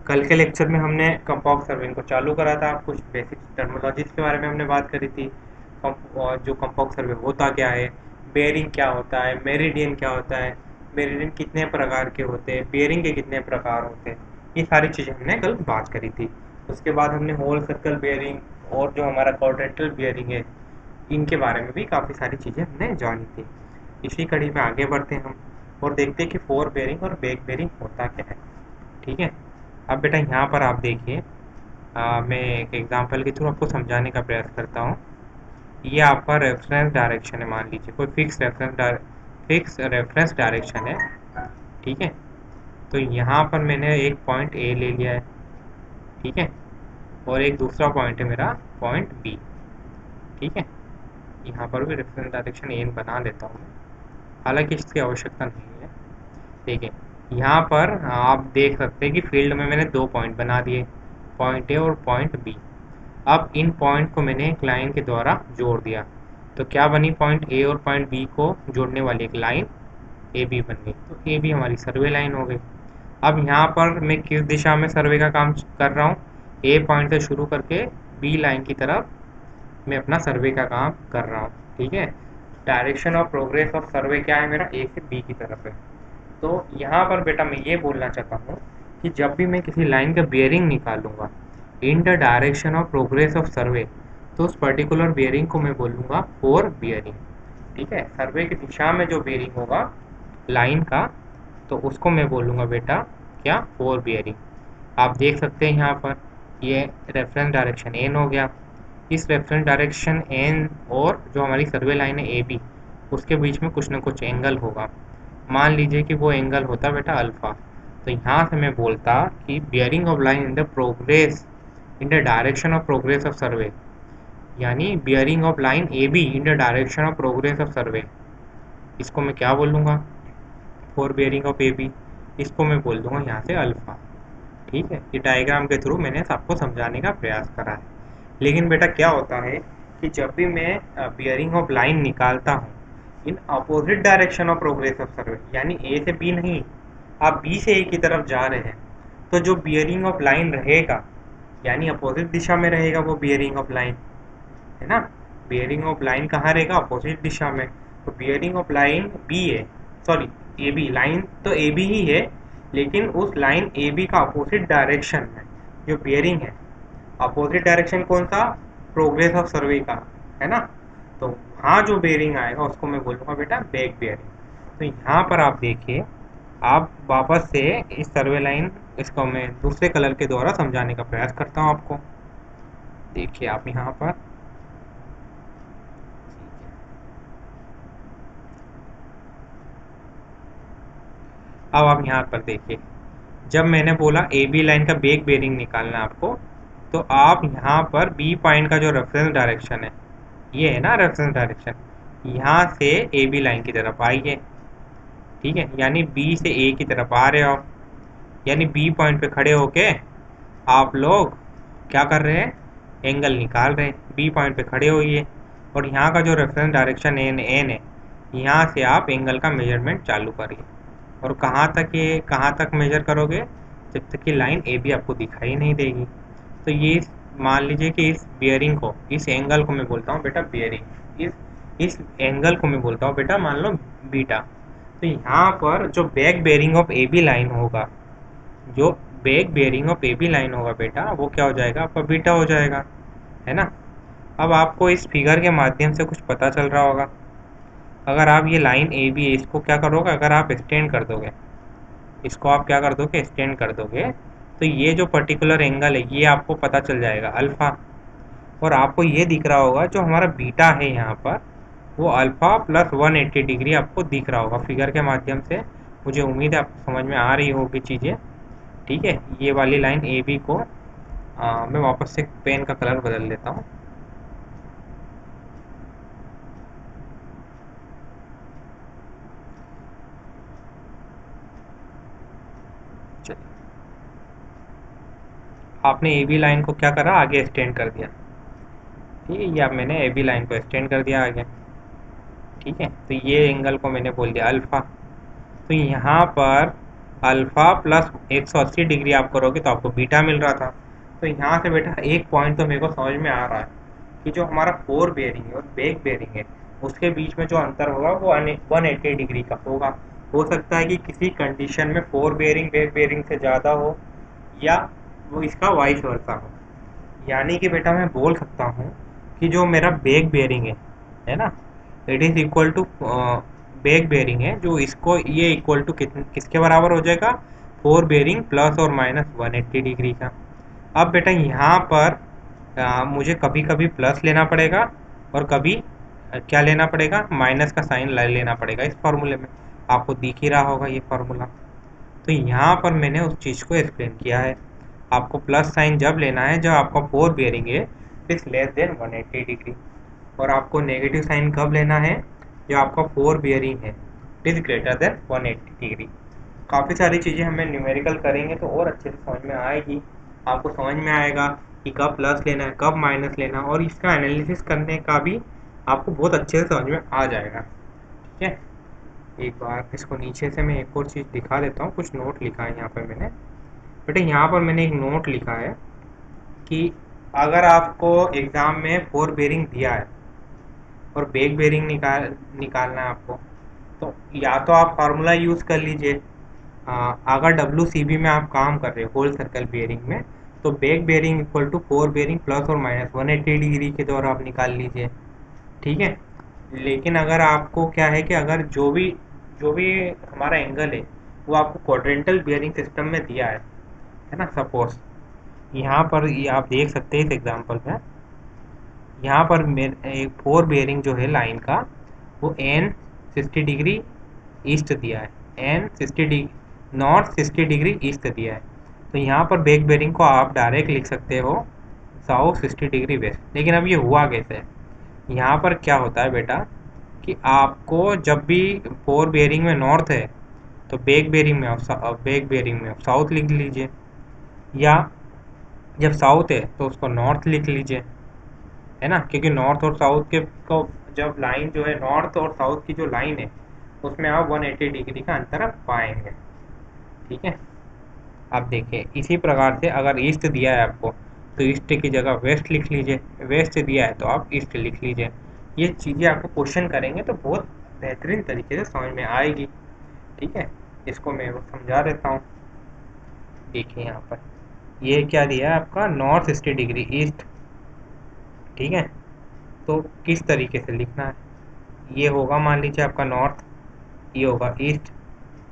कल के लेक्चर में हमने कंपाउंड सर्विंग को चालू करा था। कुछ बेसिक टर्मिनोलॉजीज के बारे में हमने बात करी थी। और जो कंपाउंड सर्वे होता क्या है, बेयरिंग क्या होता है, मेरिडियन क्या होता है, मेरिडियन कितने प्रकार के होते हैं, बेयरिंग के कितने प्रकार होते हैं, ये सारी चीज़ें हमने कल बात करी थी। उसके बाद हमने होल सर्कल बेयरिंग और जो हमारा क्वाड्रेंटल बेयरिंग है, इनके बारे में भी काफ़ी सारी चीज़ें हमने जानी थी। इसी कड़ी में आगे बढ़ते हैं हम और देखते हैं कि फोर बेयरिंग और बैक बेयरिंग होता क्या है। ठीक है। अब बेटा यहाँ पर आप देखिए, मैं एक एग्जांपल के थ्रू आपको समझाने का प्रयास करता हूँ। ये आपका रेफरेंस डायरेक्शन है, मान लीजिए कोई फिक्स रेफरेंस डायरेक्शन है। ठीक है। तो यहाँ पर मैंने एक पॉइंट ए ले लिया है। ठीक है। और एक दूसरा पॉइंट है मेरा पॉइंट बी। ठीक है। यहाँ पर भी रेफरेंस डायरेक्शन ए बना लेता हूँ, हालांकि इसकी आवश्यकता नहीं है। ठीक है। यहाँ पर आप देख सकते हैं कि फील्ड में मैंने दो पॉइंट बना दिए, पॉइंट ए और पॉइंट बी। अब इन पॉइंट को मैंने एक लाइन के द्वारा जोड़ दिया, तो क्या बनी, पॉइंट ए और पॉइंट बी को जोड़ने वाली एक लाइन ए बी बन गई। तो ए बी हमारी सर्वे लाइन हो गई। अब यहाँ पर मैं किस दिशा में सर्वे का काम कर रहा हूँ, ए पॉइंट से शुरू करके बी लाइन की तरफ मैं अपना सर्वे का काम कर रहा हूँ। ठीक है। डायरेक्शन ऑफ प्रोग्रेस ऑफ सर्वे क्या है मेरा, ए से बी की तरफ है। तो यहाँ पर बेटा मैं ये बोलना चाहता हूँ कि जब भी मैं किसी लाइन का बियरिंग निकालूंगा इन the direction of progress of सर्वे, तो उस पर्टिकुलर बियरिंग को मैं बोलूँगा फोर बियरिंग। ठीक है। सर्वे की दिशा में जो बियरिंग होगा लाइन का, तो उसको मैं बोलूँगा बेटा क्या, फोर बियरिंग। आप देख सकते हैं यहाँ पर ये रेफरेंस डायरेक्शन एन हो गया। इस रेफरेंस डायरेक्शन एन और जो हमारी सर्वे लाइन है ए बी, उसके बीच में कुछ ना कुछ एंगल होगा। मान लीजिए कि वो एंगल होता बेटा अल्फा। तो यहाँ से मैं बोलता कि bearing of line in the progress in the direction of progress of survey, यानी bearing of line A B in the direction of progress of survey, इसको मैं क्या बोलूँगा, fore bearing of A B. इसको मैं बोल दूंगा यहाँ से अल्फा। ठीक है। ये डायग्राम के थ्रू मैंने सबको समझाने का प्रयास करा है। लेकिन बेटा क्या होता है कि जब भी मैं बियरिंग ऑफ लाइन निकालता हूँ इन opposite direction of progress of survey, यानी ए से बी नहीं, आप बी से ए की तरफ जा रहे हैं, तो जो बियरिंग ऑफ लाइन रहेगा यानी अपोजिट दिशा में रहेगा वो बियरिंग ऑफ लाइन, है ना। बियरिंग ऑफ लाइन कहाँ रहेगा, अपोजिट दिशा में। तो बियरिंग ऑफ लाइन बी है, सॉरी ए बी, लाइन तो ए बी ही है, लेकिन उस लाइन ए बी का अपोजिट डायरेक्शन में जो बियरिंग है, अपोजिट डायरेक्शन कौन सा, प्रोग्रेस ऑफ सर्वे का, है ना। तो वहाँ जो बेयरिंग आएगा उसको मैं बोलूँगा बेटा बैक बेयरिंग। तो यहाँ पर आप देखिए, आप वापस से इस सर्वे लाइन, इसको मैं दूसरे कलर के द्वारा समझाने का प्रयास करता हूँ आपको। देखिए आप यहाँ पर, अब आप यहाँ पर देखिए, जब मैंने बोला ए बी लाइन का बैक बेयरिंग निकालना है आपको, तो आप यहाँ पर बी पॉइंट का जो रेफरेंस डायरेक्शन है, ये है ना रेफरेंस डायरेक्शन, यहाँ से ए बी लाइन की तरफ आइए। ठीक है। यानी बी से ए की तरफ आ रहे हो, यानी बी पॉइंट पे खड़े होके आप लोग क्या कर रहे हैं, एंगल निकाल रहे हैं। बी पॉइंट पे खड़े होइए और यहाँ का जो रेफरेंस डायरेक्शन एन है, यहाँ से आप एंगल का मेजरमेंट चालू करिए। और कहाँ तक मेजर करोगे, जब तक कि लाइन ए बी आपको दिखाई नहीं देगी। तो ये मान लीजिए कि इस बियरिंग को, इस एंगल को मैं बोलता हूँ बेटा बियरिंग, इस एंगल को मैं बोलता हूँ बेटा मान लो बीटा। तो यहाँ पर जो back bearing of A B line होगा, जो back bearing of A B line होगा बेटा, वो क्या हो जाएगा, आपका बीटा हो जाएगा, है ना। अब आपको इस फिगर के माध्यम से कुछ पता चल रहा होगा। अगर आप ये लाइन ए बी है, इसको क्या करोगे, अगर आप एक्सटेंड कर दोगे, इसको आप क्या कर दोगे, एक्सटेंड कर दोगे, तो ये जो पर्टिकुलर एंगल है ये आपको पता चल जाएगा अल्फ़ा। और आपको ये दिख रहा होगा जो हमारा बीटा है यहाँ पर, वो अल्फ़ा प्लस 180 डिग्री आपको दिख रहा होगा फिगर के माध्यम से। मुझे उम्मीद है आपको समझ में आ रही होगी चीज़ें। ठीक है। ये वाली लाइन ए बी को मैं वापस से पेन का कलर बदल लेता हूँ। चलिए, आपने ए बी लाइन को क्या करा, आगे एक्सटेंड कर दिया। ठीक है। ये अब मैंने ए बी लाइन को एक्सटेंड कर दिया आगे। ठीक है। तो ये एंगल को मैंने बोल दिया अल्फ़ा। तो यहाँ पर अल्फ़ा प्लस 180 डिग्री आप करोगे तो आपको बीटा मिल रहा था। तो यहाँ से बेटा एक पॉइंट तो मेरे को समझ में आ रहा है कि जो हमारा फोर बेयरिंग है और बैक बेयरिंग है उसके बीच में जो अंतर होगा वो 180 डिग्री का होगा। हो सकता है कि किसी कंडीशन में फोर बेयरिंग बैक बेयरिंग से ज़्यादा हो या वो इसका वाइस वर्सा हो। यानी कि बेटा मैं बोल सकता हूँ कि जो मेरा बैक बेयरिंग है ना, it is equal to back bearing है जो इसको ये इक्वल टू किसके बराबर हो जाएगा, फोर बेयरिंग प्लस और माइनस 180 डिग्री का। अब बेटा यहाँ पर मुझे कभी कभी प्लस लेना पड़ेगा और कभी क्या लेना पड़ेगा, माइनस का साइन लेना पड़ेगा इस फार्मूले में। आपको दिख ही रहा होगा ये फार्मूला। तो यहाँ पर मैंने उस चीज़ को एक्सप्लेन किया है। आपको प्लस साइन जब लेना है जब आपका फोर बेयरिंग है इज लेस देन 180 डिग्री, और आपको नेगेटिव साइन कब लेना है जब आपका फोर बेयरिंग है इज ग्रेटर देन 180 डिग्री। काफ़ी सारी चीज़ें हमें न्यूमेरिकल करेंगे तो और अच्छे से समझ में आएगी। आपको समझ में आएगा कि कब प्लस लेना है कब माइनस लेना, और इसका एनालिसिस करने का भी आपको बहुत अच्छे से समझ में आ जाएगा। ठीक है, एक बार इसको नीचे से मैं एक और चीज़ दिखा देता हूँ। कुछ नोट लिखा है यहाँ पर मैंने, बेटा यहाँ पर मैंने एक नोट लिखा है कि अगर आपको एग्ज़ाम में फोर बेयरिंग दिया है और बैक बेयरिंग निकालना है आपको, तो या तो आप फार्मूला यूज़ कर लीजिए। अगर डब्ल्यू में आप काम कर रहे हो होल सर्कल बेयरिंग में, तो back bearing equal to fore bearing plus और माइनस 180 डिग्री के द्वारा आप निकाल लीजिए। ठीक है, लेकिन अगर आपको क्या है कि अगर जो भी हमारा एंगल है वो आपको क्वाड्रेंटल बेयरिंग सिस्टम में दिया है ना, सपोज यहाँ पर ये आप देख सकते हैं इस एग्जांपल में, यहाँ पर मेरे फोर बेयरिंग जो है लाइन का वो एन 60 डिग्री ईस्ट दिया है, N 60 degree north 60 degree east दिया है। तो यहाँ पर बैक बेयरिंग को आप डायरेक्ट लिख सकते हो साउथ 60 डिग्री वेस्ट। लेकिन अब ये हुआ कैसे, यहाँ पर क्या होता है बेटा कि आपको जब भी फोर बेयरिंग में नॉर्थ है तो बैक बेयरिंग में आप साउथ लिख लीजिए, या जब साउथ है तो उसको नॉर्थ लिख लीजिए, है ना, क्योंकि नॉर्थ और साउथ के को जब लाइन जो है नॉर्थ और साउथ की जो लाइन है उसमें आप 180 डिग्री का अंतर आप पाएंगे। ठीक है, आप देखिए इसी प्रकार से अगर ईस्ट दिया है आपको तो ईस्ट की जगह वेस्ट लिख लीजिए, वेस्ट दिया है तो आप ईस्ट लिख लीजिए। ये चीज़ें आपको क्वेश्चन करेंगे तो बहुत बेहतरीन तरीके से समझ में आएगी। ठीक है, इसको मैं वो समझा देता हूँ। देखिए यहाँ पर ये क्या दिया है आपका, नॉर्थ 60 डिग्री ईस्ट। ठीक है, तो किस तरीके से लिखना है, ये होगा मान लीजिए आपका नॉर्थ, ये होगा ईस्ट,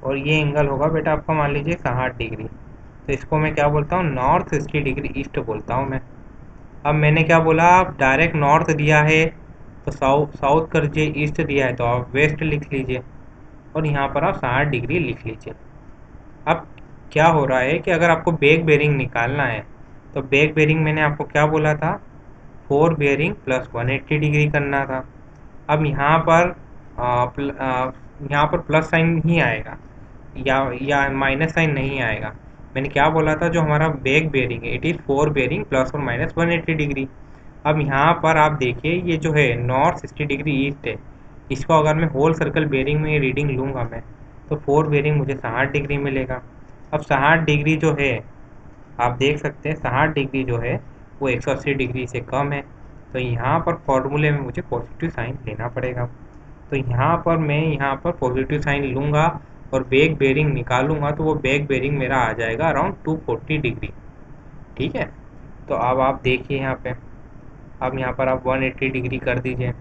और ये एंगल होगा बेटा आपका मान लीजिए 60 डिग्री। तो इसको मैं क्या बोलता हूँ, नॉर्थ 60 डिग्री ईस्ट बोलता हूँ मैं। अब मैंने क्या बोला, आप डायरेक्ट नॉर्थ दिया है तो साउथ साउथ कर दीजिए, ईस्ट दिया है तो आप वेस्ट लिख लीजिए, और यहाँ पर आप 60 डिग्री लिख लीजिए। अब क्या हो रहा है कि अगर आपको बैक बेयरिंग निकालना है तो बैक बेयरिंग मैंने आपको क्या बोला था, फोर बेयरिंग प्लस 180 डिग्री करना था। अब यहाँ पर प्लस साइन ही आएगा या माइनस साइन नहीं आएगा। मैंने क्या बोला था, जो हमारा बैक बेयरिंग है it is four bearing plus और माइनस 180 डिग्री। अब यहाँ पर आप देखिए ये जो है नॉर्थ 60 डिग्री ईस्ट है, इसको अगर मैं होल सर्कल बेयरिंग में रीडिंग लूँगा मैं तो फोर बेयरिंग मुझे 60 डिग्री मिलेगा। अब 60 डिग्री जो है आप देख सकते हैं 60 डिग्री जो है वो 180 डिग्री से कम है, तो यहाँ पर फॉर्मूले में मुझे पॉजिटिव साइन लेना पड़ेगा। तो यहाँ पर मैं यहाँ पर पॉजिटिव साइन लूँगा और बैक बेयरिंग निकालूंगा तो वो बैक बेयरिंग मेरा आ जाएगा अराउंड 240 डिग्री। ठीक है, तो अब आप देखिए यहाँ पे, अब यहाँ पर आप 180 डिग्री कर दीजिए।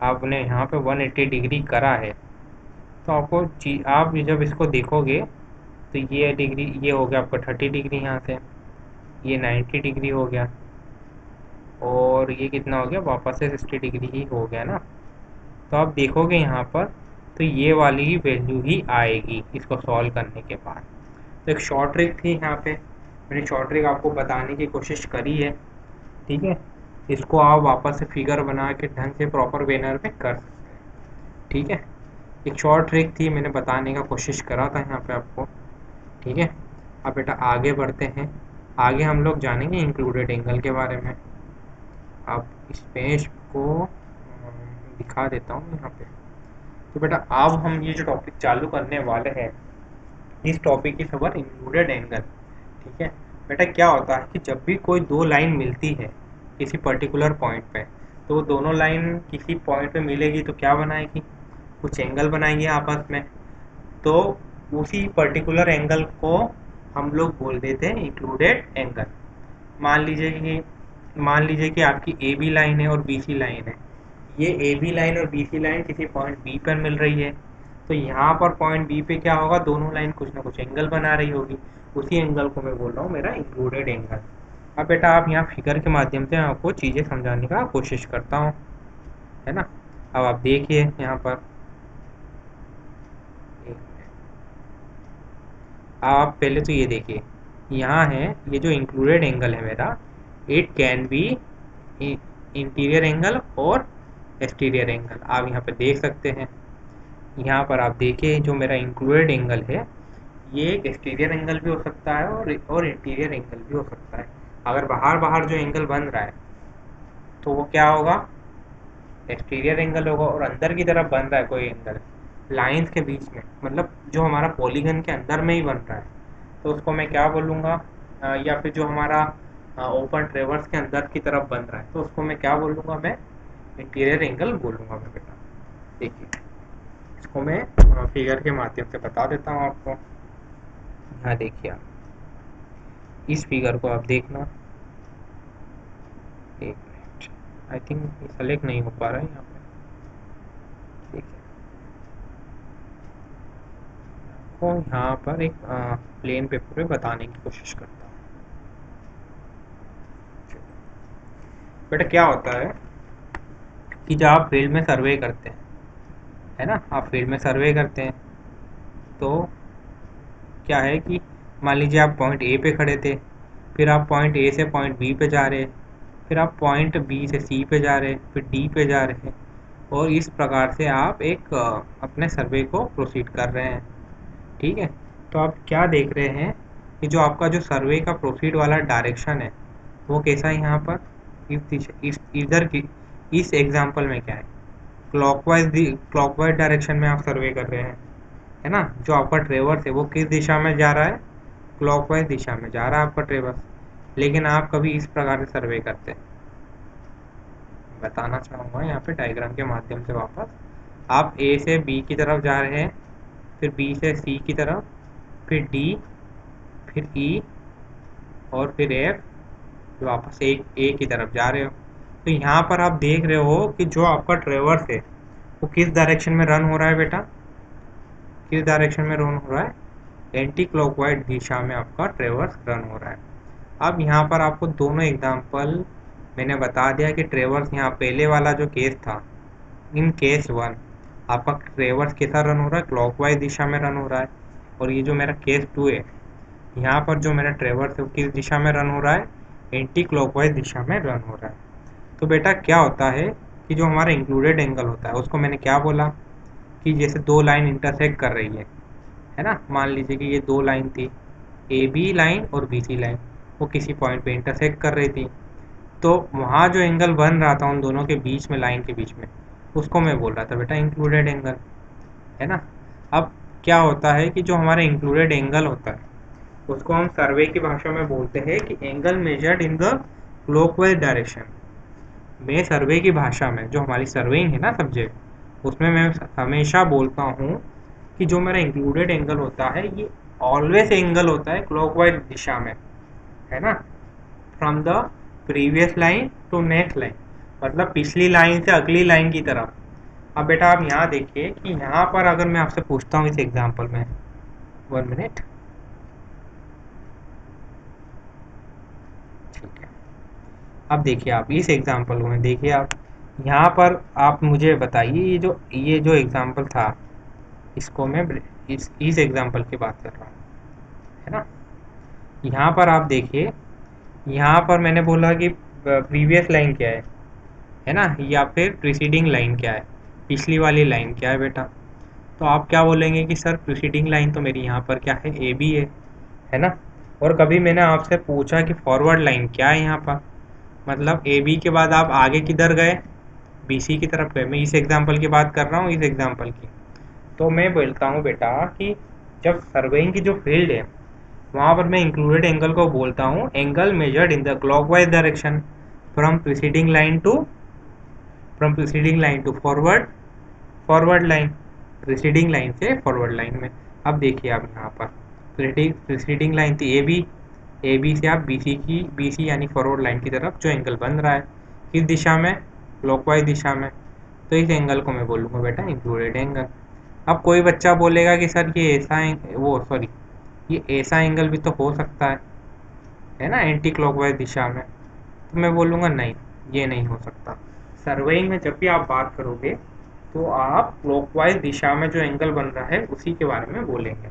आपने यहाँ पे 180 डिग्री करा है तो आपको आप जब इसको देखोगे तो ये डिग्री ये हो गया आपका 30 डिग्री, यहाँ से ये 90 डिग्री हो गया, और ये कितना हो गया वापस से 60 डिग्री ही हो गया ना। तो आप देखोगे यहाँ पर तो ये वाली ही वैल्यू ही आएगी इसको सॉल्व करने के बाद। तो एक शॉर्ट ट्रिक थी यहाँ पे, मैंने शॉर्ट ट्रिक आपको बताने की कोशिश करी है। ठीक है, इसको आप वापस से फिगर बना के ढंग से प्रॉपर वेनर में कर सकते हैं। ठीक है, एक शॉर्ट ट्रिक थी, मैंने बताने का कोशिश करा था यहाँ पे आपको। ठीक है, अब बेटा आगे बढ़ते हैं। आगे हम लोग जानेंगे इंक्लूडेड एंगल के बारे में। अब इस पेज को दिखा देता हूँ यहाँ पे। तो बेटा अब हम ये जो टॉपिक चालू करने वाले हैं this topic is our included angle. ठीक है बेटा, क्या होता है कि जब भी कोई दो लाइन मिलती है किसी पर्टिकुलर पॉइंट पे, तो वो दोनों लाइन किसी पॉइंट पे मिलेगी तो क्या बनाएगी, कुछ एंगल बनाएंगे आपस में। तो उसी पर्टिकुलर एंगल को हम लोग बोल देते हैं इंक्लूडेड एंगल। मान लीजिए कि आपकी ए बी लाइन है और बी सी लाइन है। ये ए बी लाइन और बी सी लाइन किसी पॉइंट बी पर मिल रही है, तो यहाँ पर पॉइंट बी पे क्या होगा, दोनों लाइन कुछ ना कुछ एंगल बना रही होगी। उसी एंगल को मैं बोल रहा हूँ मेरा इंक्लूडेड एंगल। अब बेटा आप यहाँ फिगर के माध्यम से आपको चीज़ें समझाने का कोशिश करता हूँ, है ना। अब आप देखिए यहाँ पर, आप पहले तो ये देखिए, यहाँ है ये जो इंक्लूडेड एंगल है मेरा, it can be interior angle और एक्सटीरियर एंगल। आप यहाँ पे देख सकते हैं, यहाँ पर आप देखिए जो मेरा इंक्लूडेड एंगल है, ये एक एक्सटीरियर एंगल भी हो सकता है और इंटीरियर एंगल भी हो सकता है। अगर बाहर बाहर जो एंगल बन रहा है तो वो क्या होगा, एक्सटीरियर एंगल होगा। और अंदर की तरफ बन रहा है कोई एंगल लाइंस के बीच में, मतलब जो हमारा पॉलीगन के अंदर में ही बन रहा है, तो उसको मैं क्या बोलूँगा, या फिर जो हमारा ओपन ट्रेवर्स के अंदर की तरफ बन रहा है तो उसको मैं क्या बोलूँगा, मैं इंटीरियर एंगल बोलूँगा मैं बेटा। देखिए इसको मैं फिगर के माध्यम से बता देता हूँ आपको। हाँ देखिए, आप इस फिगर को आप देखना, एक मिनट, आई थिंक ये सेलेक्ट नहीं हो पा रहा है यहाँ पे। देखिए आपको यहाँ पर एक प्लेन पेपर पे बताने की कोशिश करता हूँ। बेटा क्या होता है कि जब आप फील्ड में सर्वे करते हैं, है ना, आप फील्ड में सर्वे करते हैं तो क्या है कि मान लीजिए आप पॉइंट ए पे खड़े थे, फिर आप पॉइंट ए से पॉइंट बी पे जा रहे, फिर आप पॉइंट बी से सी पे जा रहे, फिर डी पे जा रहे हैं, और इस प्रकार से आप एक अपने सर्वे को प्रोसीड कर रहे हैं। ठीक है, तो आप क्या देख रहे हैं कि जो आपका जो सर्वे का प्रोसीड वाला डायरेक्शन है वो कैसा है, यहाँ पर इस इधर की इस एग्जाम्पल में क्या है, क्लॉकवाइज डायरेक्शन में आप सर्वे कर रहे हैं, है ना। जो आपका ट्रेवर्स है वो किस दिशा में जा रहा है, क्लॉकवाइज दिशा में जा रहा है आपका ट्रेवर्स। लेकिन आप कभी इस प्रकार से सर्वे करते हैं, बताना चाहूँगा यहाँ पे डायग्राम के माध्यम से वापस। आप ए से बी की तरफ जा रहे हैं, फिर बी से सी की तरफ, फिर डी, फिर ई, और फिर एफ, वापस ए की तरफ जा रहे हो। तो यहाँ पर आप देख रहे हो कि जो आपका ट्रेवर्स है वो किस डायरेक्शन में रन हो रहा है बेटा, किस डायरेक्शन में रन हो रहा है, एंटी क्लॉकवाइज दिशा में आपका ट्रेवर्स रन हो रहा है। अब यहाँ पर आपको दोनों एग्जांपल मैंने बता दिया कि ट्रेवर्स, यहाँ पहले वाला जो केस था, इन केस 1 आपका ट्रेवर्स कैसा रन हो रहा है, क्लॉकवाइज दिशा में रन हो रहा है। और ये जो मेरा केस 2 है, यहाँ पर जो मेरा ट्रेवर्स है वो किस दिशा में रन हो रहा है, एंटी क्लॉकवाइज दिशा में रन हो रहा है। तो बेटा क्या होता है कि जो हमारा इंक्लूडेड एंगल होता है उसको मैंने क्या बोला कि जैसे दो लाइन इंटरसेक्ट कर रही है ना। मान लीजिए कि ये दो लाइन थी, ए बी लाइन और बी सी लाइन, वो किसी पॉइंट पे इंटरसेक्ट कर रही थी, तो वहाँ जो एंगल बन रहा था उन दोनों के बीच में, लाइन के बीच में, उसको मैं बोल रहा था बेटा इंक्लूडेड एंगल, है ना। अब क्या होता है कि जो हमारा इंक्लूडेड एंगल होता है उसको हम सर्वे की भाषा में बोलते हैं कि angle measured in the clockwise direction. मैं सर्वे की भाषा में, जो हमारी सर्वेइंग है ना सब्जेक्ट, उसमें मैं हमेशा बोलता हूँ कि जो मेरा इंक्लूडेड एंगल होता है ये ऑलवेज एंगल होता है क्लॉकवाइज दिशा में, है ना, from the previous line to next line, मतलब पिछली लाइन से अगली लाइन की तरफ। अब बेटा आप यहाँ देखिए कि यहाँ पर अगर मैं आपसे पूछता हूँ इस एग्जाम्पल में, 1 मिनट, ठीक है। अब देखिए आप इस एग्जाम्पल में देखिए, आप यहाँ पर आप मुझे बताइए, ये जो एग्जाम्पल था, इसको मैं इस एग्जाम्पल की बात कर रहा हूँ, है ना। यहाँ पर आप देखिए, यहाँ पर मैंने बोला कि प्रीवियस लाइन क्या है ना, या फिर प्रीसीडिंग लाइन क्या है, पिछली वाली लाइन क्या है बेटा। तो आप क्या बोलेंगे कि सर प्रीसीडिंग लाइन तो मेरी यहाँ पर क्या है, ए बी है ना। और कभी मैंने आपसे पूछा कि फॉरवर्ड लाइन क्या है यहाँ पर, मतलब ए बी के बाद आप आगे किधर गए, बी सी की तरफ गए। मैं इस एग्जाम्पल की बात कर रहा हूँ, इस एग्जाम्पल की। तो मैं बोलता हूँ बेटा कि जब सर्वेइंग की जो फील्ड है वहाँ पर मैं इंक्लूडेड एंगल को बोलता हूँ angle measured in the clockwise direction from preceding line to forward line, preceding line से फॉरवर्ड लाइन में। अब देखिए आप यहाँ पर प्रीसीडिंग लाइन थी ए बी से आप बी सी यानी फॉरवर्ड लाइन की तरफ जो एंगल बन रहा है किस दिशा में, क्लॉकवाइज दिशा में, तो इस एंगल को मैं बोलूँगा बेटा इंक्लूडेड एंगल। अब कोई बच्चा बोलेगा कि सर ये ये ऐसा एंगल भी तो हो सकता है ना, एंटी क्लॉकवाइज दिशा में, तो मैं बोलूँगा नहीं, ये नहीं हो सकता। सर्वेइंग में जब भी आप बात करोगे तो आप क्लॉकवाइज दिशा में जो एंगल बन रहा है उसी के बारे में बोलेंगे,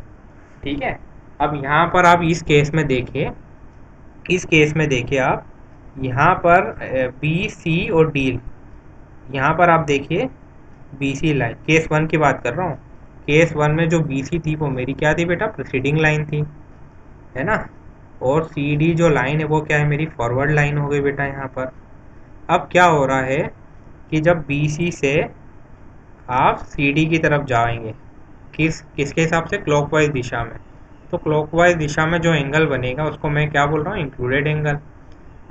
ठीक है। अब यहाँ पर आप इस केस में देखिए आप यहाँ पर बी सी और डी, यहाँ पर आप देखिए बी सी लाइन, केस 1 की बात कर रहा हूँ। केस 1 में जो बी सी थी वो मेरी क्या थी बेटा, प्रीसीडिंग लाइन थी, है ना। और सी डी जो लाइन है वो क्या है, मेरी फॉरवर्ड लाइन हो गई बेटा यहाँ पर। अब क्या हो रहा है कि जब बी सी से आप सी डी की तरफ जाएंगे, किसके हिसाब से, क्लॉकवाइज दिशा में, तो क्लॉकवाइज दिशा में जो एंगल बनेगा उसको मैं क्या बोल रहा हूँ, इंक्लूडेड एंगल।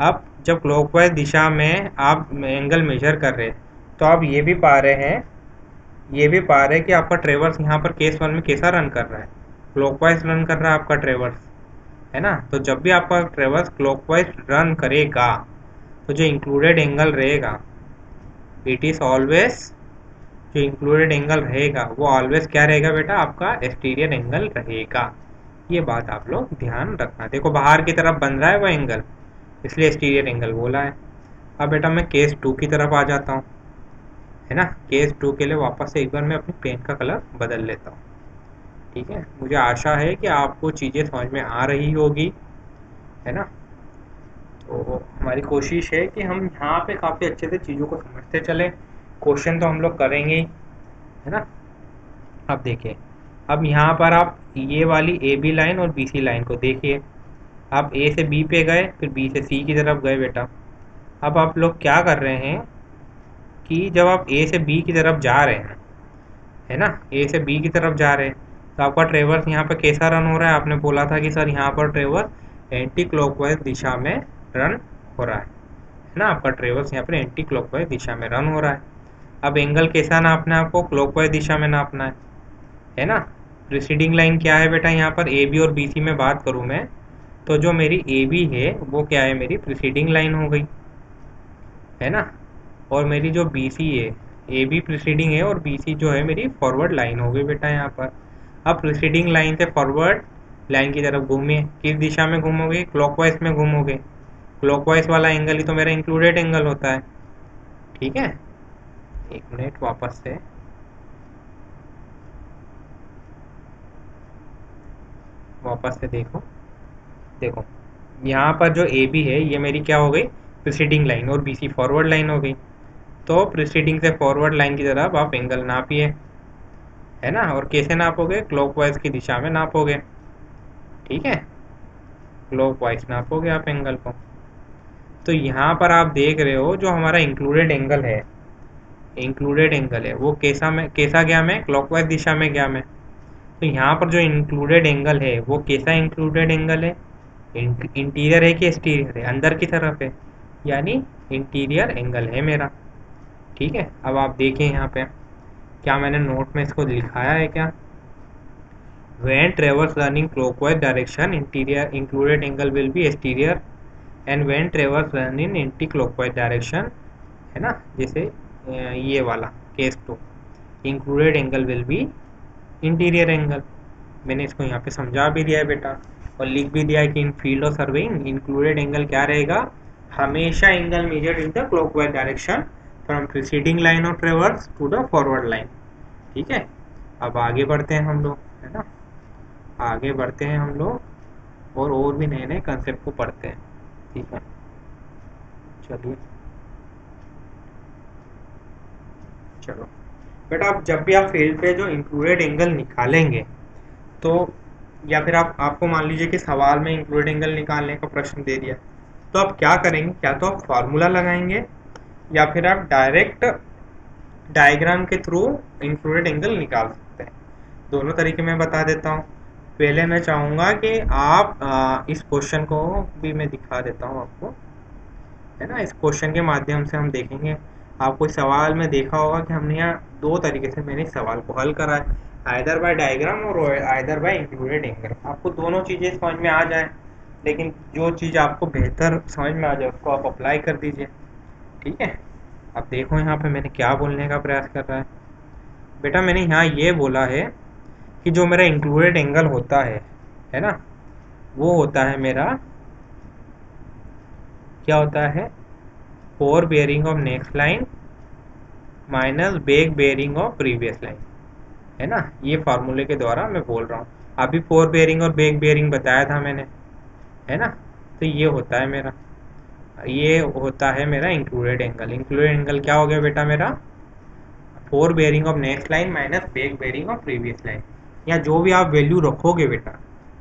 अब जब क्लॉकवाइज दिशा में आप एंगल मेजर कर रहे हैं तो आप ये भी पा रहे हैं कि आपका ट्रेवर्स यहाँ पर केस 1 में कैसा रन कर रहा है, क्लॉकवाइज रन कर रहा है आपका ट्रेवर्स, है ना। तो जब भी आपका ट्रेवर्स क्लॉकवाइज रन करेगा तो जो इंक्लूडेड एंगल रहेगा, इट इज ऑलवेज, जो इंक्लूडेड एंगल रहेगा वो ऑलवेज क्या रहेगा बेटा, आपका एक्सटीरियर एंगल रहेगा। ये बात आप लोग ध्यान रखना। देखो बाहर की तरफ बन रहा है वो एंगल, इसलिए एक्सटीरियर एंगल बोला है। अब बेटा मैं केस 2 की तरफ आ जाता हूँ, है ना। केस 2 के लिए वापस से एक बार मैं अपनी पेन का कलर बदल लेता हूँ, ठीक है। मुझे आशा है कि आपको चीज़ें समझ में आ रही होगी, है ना। तो हमारी कोशिश है कि हम यहाँ पे काफ़ी अच्छे से चीज़ों को समझते चले। क्वेश्चन तो हम लोग करेंगे ही, है ना। अब देखिए, अब यहाँ पर आप ये वाली ए बी लाइन और बी सी लाइन को देखिए। आप ए से बी पे गए, फिर बी से सी की तरफ गए बेटा। अब आप लोग क्या कर रहे हैं कि जब आप ए से बी की तरफ जा रहे हैं, है ना, ए से बी की तरफ जा रहे हैं, तो आपका ट्रेवर्स यहाँ पर कैसा रन हो रहा है, आपने बोला था कि सर यहाँ पर ट्रेवर्स एंटी क्लॉकवाइज दिशा में रन हो रहा है ना। आपका ट्रेवर्स यहाँ पर एंटी क्लॉकवाइज दिशा में रन हो रहा है। अब एंगल कैसा नापना है आपको, क्लॉकवाइज दिशा में नापना है ना। प्रीसीडिंग लाइन क्या है बेटा, यहाँ पर ए बी और बी सी में बात करूँ मैं, तो जो मेरी ए बी है वो क्या है, मेरी प्रीसीडिंग लाइन हो गई, है ना। और मेरी जो बी सी है, ए बी प्रीसीडिंग है और बी सी जो है मेरी फॉरवर्ड लाइन हो गई बेटा यहाँ पर। अब प्रीसीडिंग लाइन से फॉरवर्ड लाइन की तरफ घूमिए, किस दिशा में घूमोगे, क्लॉकवाइज में घूमोगे। क्लॉकवाइज वाला एंगल ही तो मेरा इंक्लूडेड एंगल होता है, ठीक है। एक मिनट, वापस से देखो यहाँ पर जो ए बी है ये मेरी क्या हो गई, प्रीसीडिंग लाइन, और बी सी फॉरवर्ड लाइन हो गई। तो प्रीसीडिंग से फॉरवर्ड लाइन की तरफ आप एंगल नापिए, है ना। और कैसे नापोगे, क्लॉकवाइज की दिशा में नापोगे, ठीक है, क्लॉकवाइज नापोगे आप एंगल को। तो यहाँ पर आप देख रहे हो जो हमारा इंक्लूडेड एंगल है वो कैसा गया मैं, क्लॉकवाइज दिशा में गया मैं। तो यहाँ पर जो इंक्लूडेड एंगल है वो कैसा इंक्लूडेड एंगल है, इंटीरियर है कि एक्सटीरियर है, अंदर की तरफ है, यानी इंटीरियर एंगल है मेरा, ठीक है। अब आप देखें यहाँ पे क्या मैंने नोट में इसको लिखाया है क्या, when traverse running clockwise direction interior included angle will be exterior and when traverse running anti clockwise direction, है ना, जैसे ये वाला case 2, included angle will be interior angle. मैंने इसको यहाँ पे समझा भी दिया है बेटा और लिख भी दिया है कि in field of surveying included angle क्या रहेगा, हमेशा angle measured in the clockwise direction from preceding line of traverse to the forward line, ठीक है। अब आगे बढ़ते हैं हम लोग, है ना, आगे बढ़ते हैं हम लोग और भी नए नए कंसेप्ट को पढ़ते हैं, ठीक है। चलो बेटा, आप जब भी आप फील्ड पे जो इंक्लूडेड एंगल निकालेंगे तो, या फिर आपको मान लीजिए कि सवाल में इंक्लूडेड एंगल निकालने का प्रश्न दे दिया, तो आप क्या करेंगे, क्या तो आप फार्मूला लगाएंगे या फिर आप डायरेक्ट डायग्राम के थ्रू इंक्लूडेड एंगल निकाल सकते हैं। दोनों तरीके मैं बता देता हूँ। पहले मैं चाहूँगा कि आप इस क्वेश्चन को भी मैं दिखा देता हूँ आपको, है ना। इस क्वेश्चन के माध्यम से हम देखेंगे, आपको इस सवाल में देखा होगा कि हमने यहाँ दो तरीके से मैंने इस सवाल को हल करा है, आइदर बाय डायग्राम और आइदर बाय इंक्लूडेड एंगल। आपको दोनों चीज़ें समझ में आ जाए, लेकिन जो चीज़ आपको बेहतर समझ में आ जाए उसको आप अप्लाई कर दीजिए, ठीक है। अब देखो यहाँ पे मैंने क्या बोलने का प्रयास कर रहा है बेटा। मैंने यहाँ ये बोला है कि जो मेरा इंक्लूडेड एंगल होता है ना, वो होता है मेरा, क्या होता है, fore bearing of next line minus back bearing of previous line, है ना। ये फार्मूले के द्वारा मैं बोल रहा हूँ। अभी फोर बेयरिंग और बैक बेयरिंग बताया था मैंने, है ना। तो ये होता है मेरा, ये होता है मेरा इंक्लूडेड एंगल। इंक्लूडेड एंगल क्या हो गया बेटा मेरा, four bearing of next line minus back bearing of previous line. या जो भी आप वैल्यू रखोगे बेटा,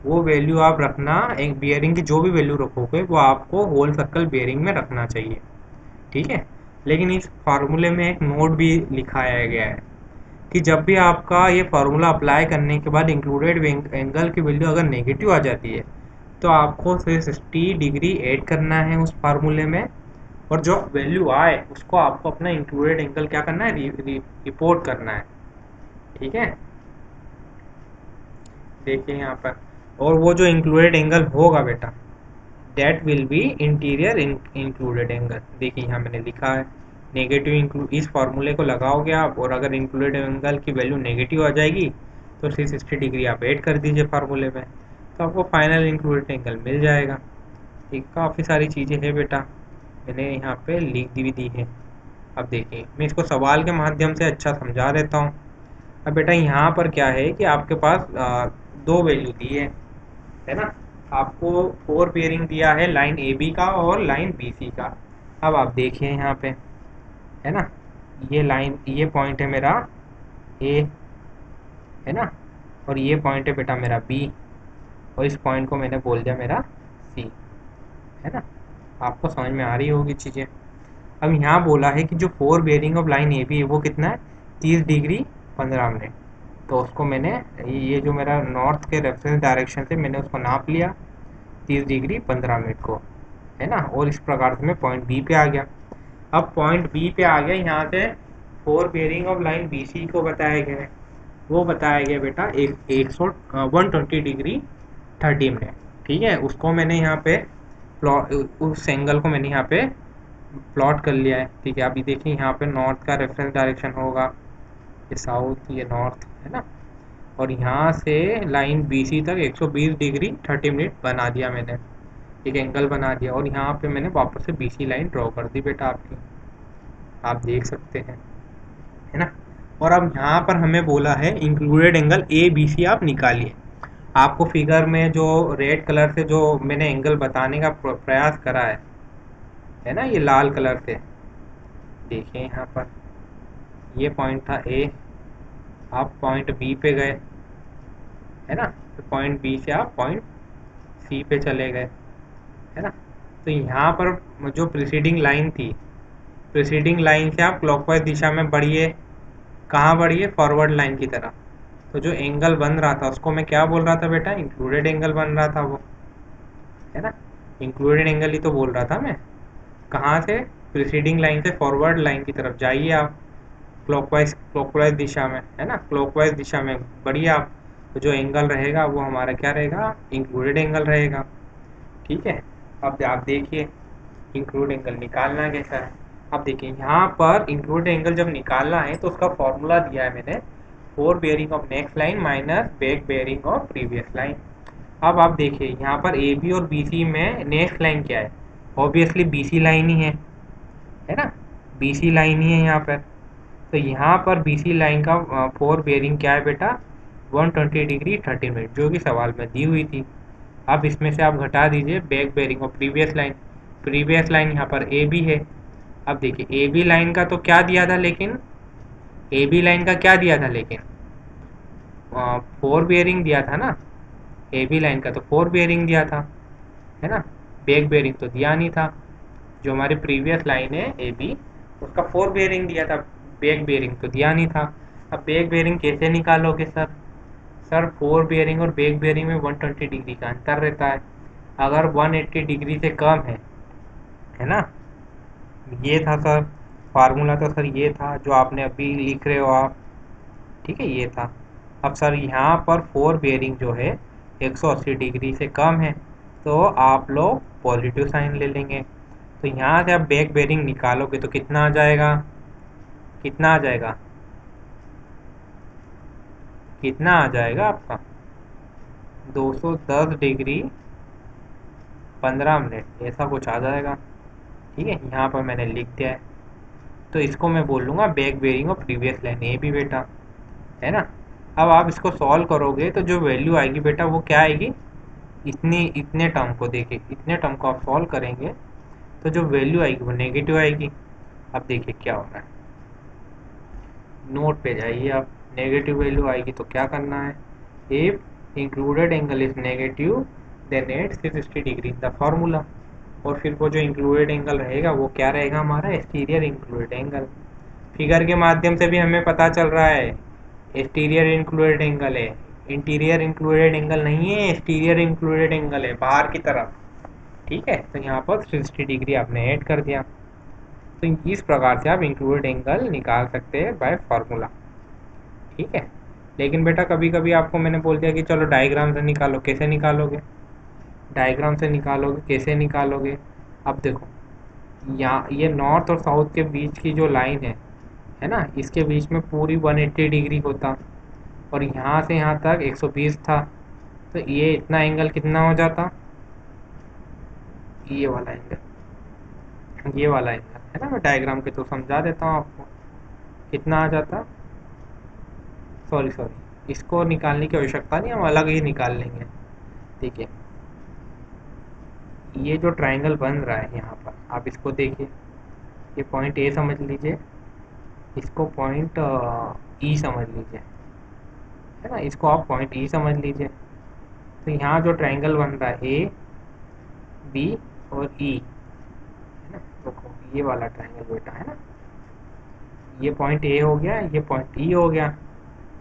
वो वैल्यू आप रखना, एक बेयरिंग की जो भी वैल्यू रखोगे वो आपको होल सर्कल बेयरिंग में रखना चाहिए, ठीक है। लेकिन इस फार्मूले में एक नोट भी लिखाया गया है कि जब भी आपका ये फार्मूला अप्लाई करने के बाद इंक्लूडेड एंगल की वैल्यू अगर नेगेटिव आ जाती है तो आपको 360 डिग्री ऐड करना है उस फार्मूले में, और जो वैल्यू आए उसको आपको अपना इंक्लूडेड एंगल क्या करना है, रिपोर्ट करना है, ठीक है। देखिए यहाँ पर, और वो जो इंक्लूडेड एंगल होगा बेटा, that will be interior included angle. देखिए यहाँ मैंने लिखा है नेगेटिव इंक्लूड, इस फार्मूले को लगाओगे आप और अगर इंक्लूडेड एंगल की वैल्यू नेगेटिव आ जाएगी तो 360 डिग्री आप ऐड कर दीजिए फार्मूले में, तो आपको फाइनल इंक्लूडेड एंगल मिल जाएगा। ठीक, काफ़ी सारी चीज़ें हैं बेटा, मैंने यहाँ पे लिख दी है। अब देखिए मैं इसको सवाल के माध्यम से अच्छा समझा देता हूँ। अब बेटा यहाँ पर क्या है कि आपके पास दो वैल्यू दी है ना। आपको फोर पेयरिंग दिया है लाइन ए बी का और लाइन बी सी का। अब आप देखिए यहाँ पे, है ना, ये लाइन, ये पॉइंट है मेरा ए, है ना, और ये पॉइंट है बेटा मेरा बी, और इस पॉइंट को मैंने बोल दिया मेरा सी, है ना। आपको समझ में आ रही होगी चीज़ें। अब यहाँ बोला है कि जो fore bearing of line A B है वो कितना है, 30 डिग्री 15 मिनट। तो उसको मैंने, ये जो मेरा नॉर्थ के रेफरेंस डायरेक्शन से मैंने उसको नाप लिया 30 डिग्री 15 मिनट को, है ना। और इस प्रकार से मैं पॉइंट बी पे आ गया। अब पॉइंट बी पे आ गया, यहाँ से fore bearing of line B C को बताया गया है, वो बताया गया बेटा 120 डिग्री 30 मिनट, ठीक है। उसको मैंने यहाँ पे प्लॉट, उस एंगल को मैंने यहाँ पे प्लॉट कर लिया है, ठीक है। अभी देखिए यहाँ पे नॉर्थ का रेफरेंस डायरेक्शन होगा, ये साउथ, ये नॉर्थ, है ना। और यहाँ से लाइन बी सी तक 120 डिग्री 30 मिनट बना दिया मैंने, एक एंगल बना दिया, और यहाँ पे मैंने वापस से बी सी लाइन ड्रॉ कर दी बेटा आपकी, आप देख सकते हैं, है ना। और अब यहाँ पर हमें बोला है included angle A B C आप निकालिए। आपको फिगर में जो रेड कलर से जो मैंने एंगल बताने का प्रयास करा है ना, ये लाल कलर से, देखिए यहाँ पर ये पॉइंट था ए, आप पॉइंट बी पे गए, है ना, तो पॉइंट बी से आप पॉइंट सी पे चले गए, है ना। तो यहाँ पर जो प्रीसीडिंग लाइन थी, प्रीसीडिंग लाइन से आप क्लॉकवाइज दिशा में बढ़िए, कहाँ बढ़िए, फॉरवर्ड लाइन की तरफ। तो जो एंगल बन रहा था उसको मैं क्या बोल रहा था बेटा, इंक्लूडेड एंगल बन रहा था वो, है ना। इंक्लूडेड एंगल ही तो बोल रहा था मैं। कहाँ से, प्रीसीडिंग लाइन से फॉरवर्ड लाइन की तरफ जाइए आप, क्लॉकवाइज दिशा में, है ना, क्लॉकवाइज दिशा में बढ़िए आप, तो जो एंगल रहेगा वो हमारा क्या रहेगा, इंक्लूडेड एंगल रहेगा, ठीक है। अब आप देखिए इंक्लूड एंगल निकालना कैसा है। अब देखिए यहाँ पर इंक्लूड एंगल जब निकालना है तो उसका फॉर्मूला दिया है मैंने, four bearing of next line minus back bearing of previous line. अब आप देखिए यहाँ पर ए बी और बी सी में नेक्स्ट लाइन क्या है, ऑब्वियसली बी सी लाइन ही है ना, बी सी लाइन ही है यहाँ पर। तो यहाँ पर बी सी लाइन का फोर बेयरिंग क्या है बेटा, 120 डिग्री 30 मिनट, जो कि सवाल में दी हुई थी। अब इसमें से आप घटा दीजिए बैक बेयरिंग और प्रीवियस लाइन, प्रीवियस लाइन यहाँ पर ए बी है। अब देखिए ए बी लाइन का तो क्या दिया था, लेकिन ए बी लाइन का क्या दिया था, लेकिन फोर बेयरिंग दिया था ना, ए बी लाइन का तो फोर बेयरिंग दिया था, है ना, बैक बेयरिंग तो दिया नहीं था। जो हमारी प्रीवियस लाइन है ए बी, उसका फोर बेयरिंग दिया था, बैक बेयरिंग तो दिया नहीं था। अब बैक बेयरिंग कैसे निकालोगे सर, सर फोर बेयरिंग और बैक बेयरिंग में 120 डिग्री का अंतर रहता है। अगर 180 डिग्री से कम है ना, ये था सर फार्मूला, तो सर ये था जो आपने अभी लिख रहे हो आप, ठीक है, ये था। अब सर यहाँ पर फोर बेयरिंग जो है 180 डिग्री से कम है, तो आप लोग पॉजिटिव साइन ले लेंगे। तो यहाँ से आप बैक बेयरिंग निकालोगे तो कितना आ जाएगा, कितना आ जाएगा, कितना आ जाएगा आपका 210 डिग्री 15 मिनट, ऐसा कुछ आ जाएगा। ठीक है, यहाँ पर मैंने लिख दिया है। तो इसको मैं बोल लूँगा बैक बेयरिंग और प्रीवियस लाइन, ये भी बेटा है ना। अब आप इसको सॉल्व करोगे तो जो वैल्यू आएगी बेटा वो क्या आएगी, इतने टर्म को देखिए, इतने टर्म को आप सॉल्व करेंगे तो जो वैल्यू आएगी वो नेगेटिव आएगी। अब देखिए क्या हो रहा है, नोट पे जाइए आप, नेगेटिव वैल्यू आएगी तो क्या करना है, if included angle is negative then it 360 degree the formula. और फिर वो जो इंक्लूडेड एंगल रहेगा वो क्या रहेगा हमारा, एक्सटीरियर इंक्लूडेड एंगल। फिगर के माध्यम से भी हमें पता चल रहा है एक्सटीरियर इंक्लूडेड एंगल है, इंटीरियर इंक्लूडेड एंगल नहीं है, एक्सटीरियर इंक्लूडेड एंगल है बाहर की तरफ। ठीक है, तो यहाँ पर 360 डिग्री आपने ऐड कर दिया। तो इस प्रकार से आप इंक्लूडेड एंगल निकाल सकते हैं बाय फार्मूला। ठीक है, लेकिन बेटा कभी कभी आपको मैंने बोल दिया कि चलो डायग्राम से निकालो, कैसे निकालोगे, डायग्राम से निकालोगे, कैसे निकालोगे। अब देखो यहाँ ये नॉर्थ और साउथ के बीच की जो लाइन है ना, इसके बीच में पूरी 180 डिग्री होता, और यहाँ से यहाँ तक 120 था, तो ये इतना एंगल कितना हो जाता, ये वाला एंगल, ये वाला एंगल है ना, मैं डायग्राम के थ्रू समझा देता हूँ आपको, कितना आ जाता, सॉरी इसको निकालने की आवश्यकता नहीं, हम अलग ही निकाल लेंगे। ठीक है, ये जो ट्रायंगल बन रहा है यहाँ पर, आप इसको देखिए, ये पॉइंट ए समझ लीजिए, इसको पॉइंट ई समझ लीजिए, है ना, इसको आप पॉइंट ई समझ लीजिए। तो यहाँ जो ट्रायंगल बन रहा है ए बी और ई, है ना, देखो ये वाला ट्रायंगल बेटा है ना, ये पॉइंट ए हो गया, ये पॉइंट ई हो गया,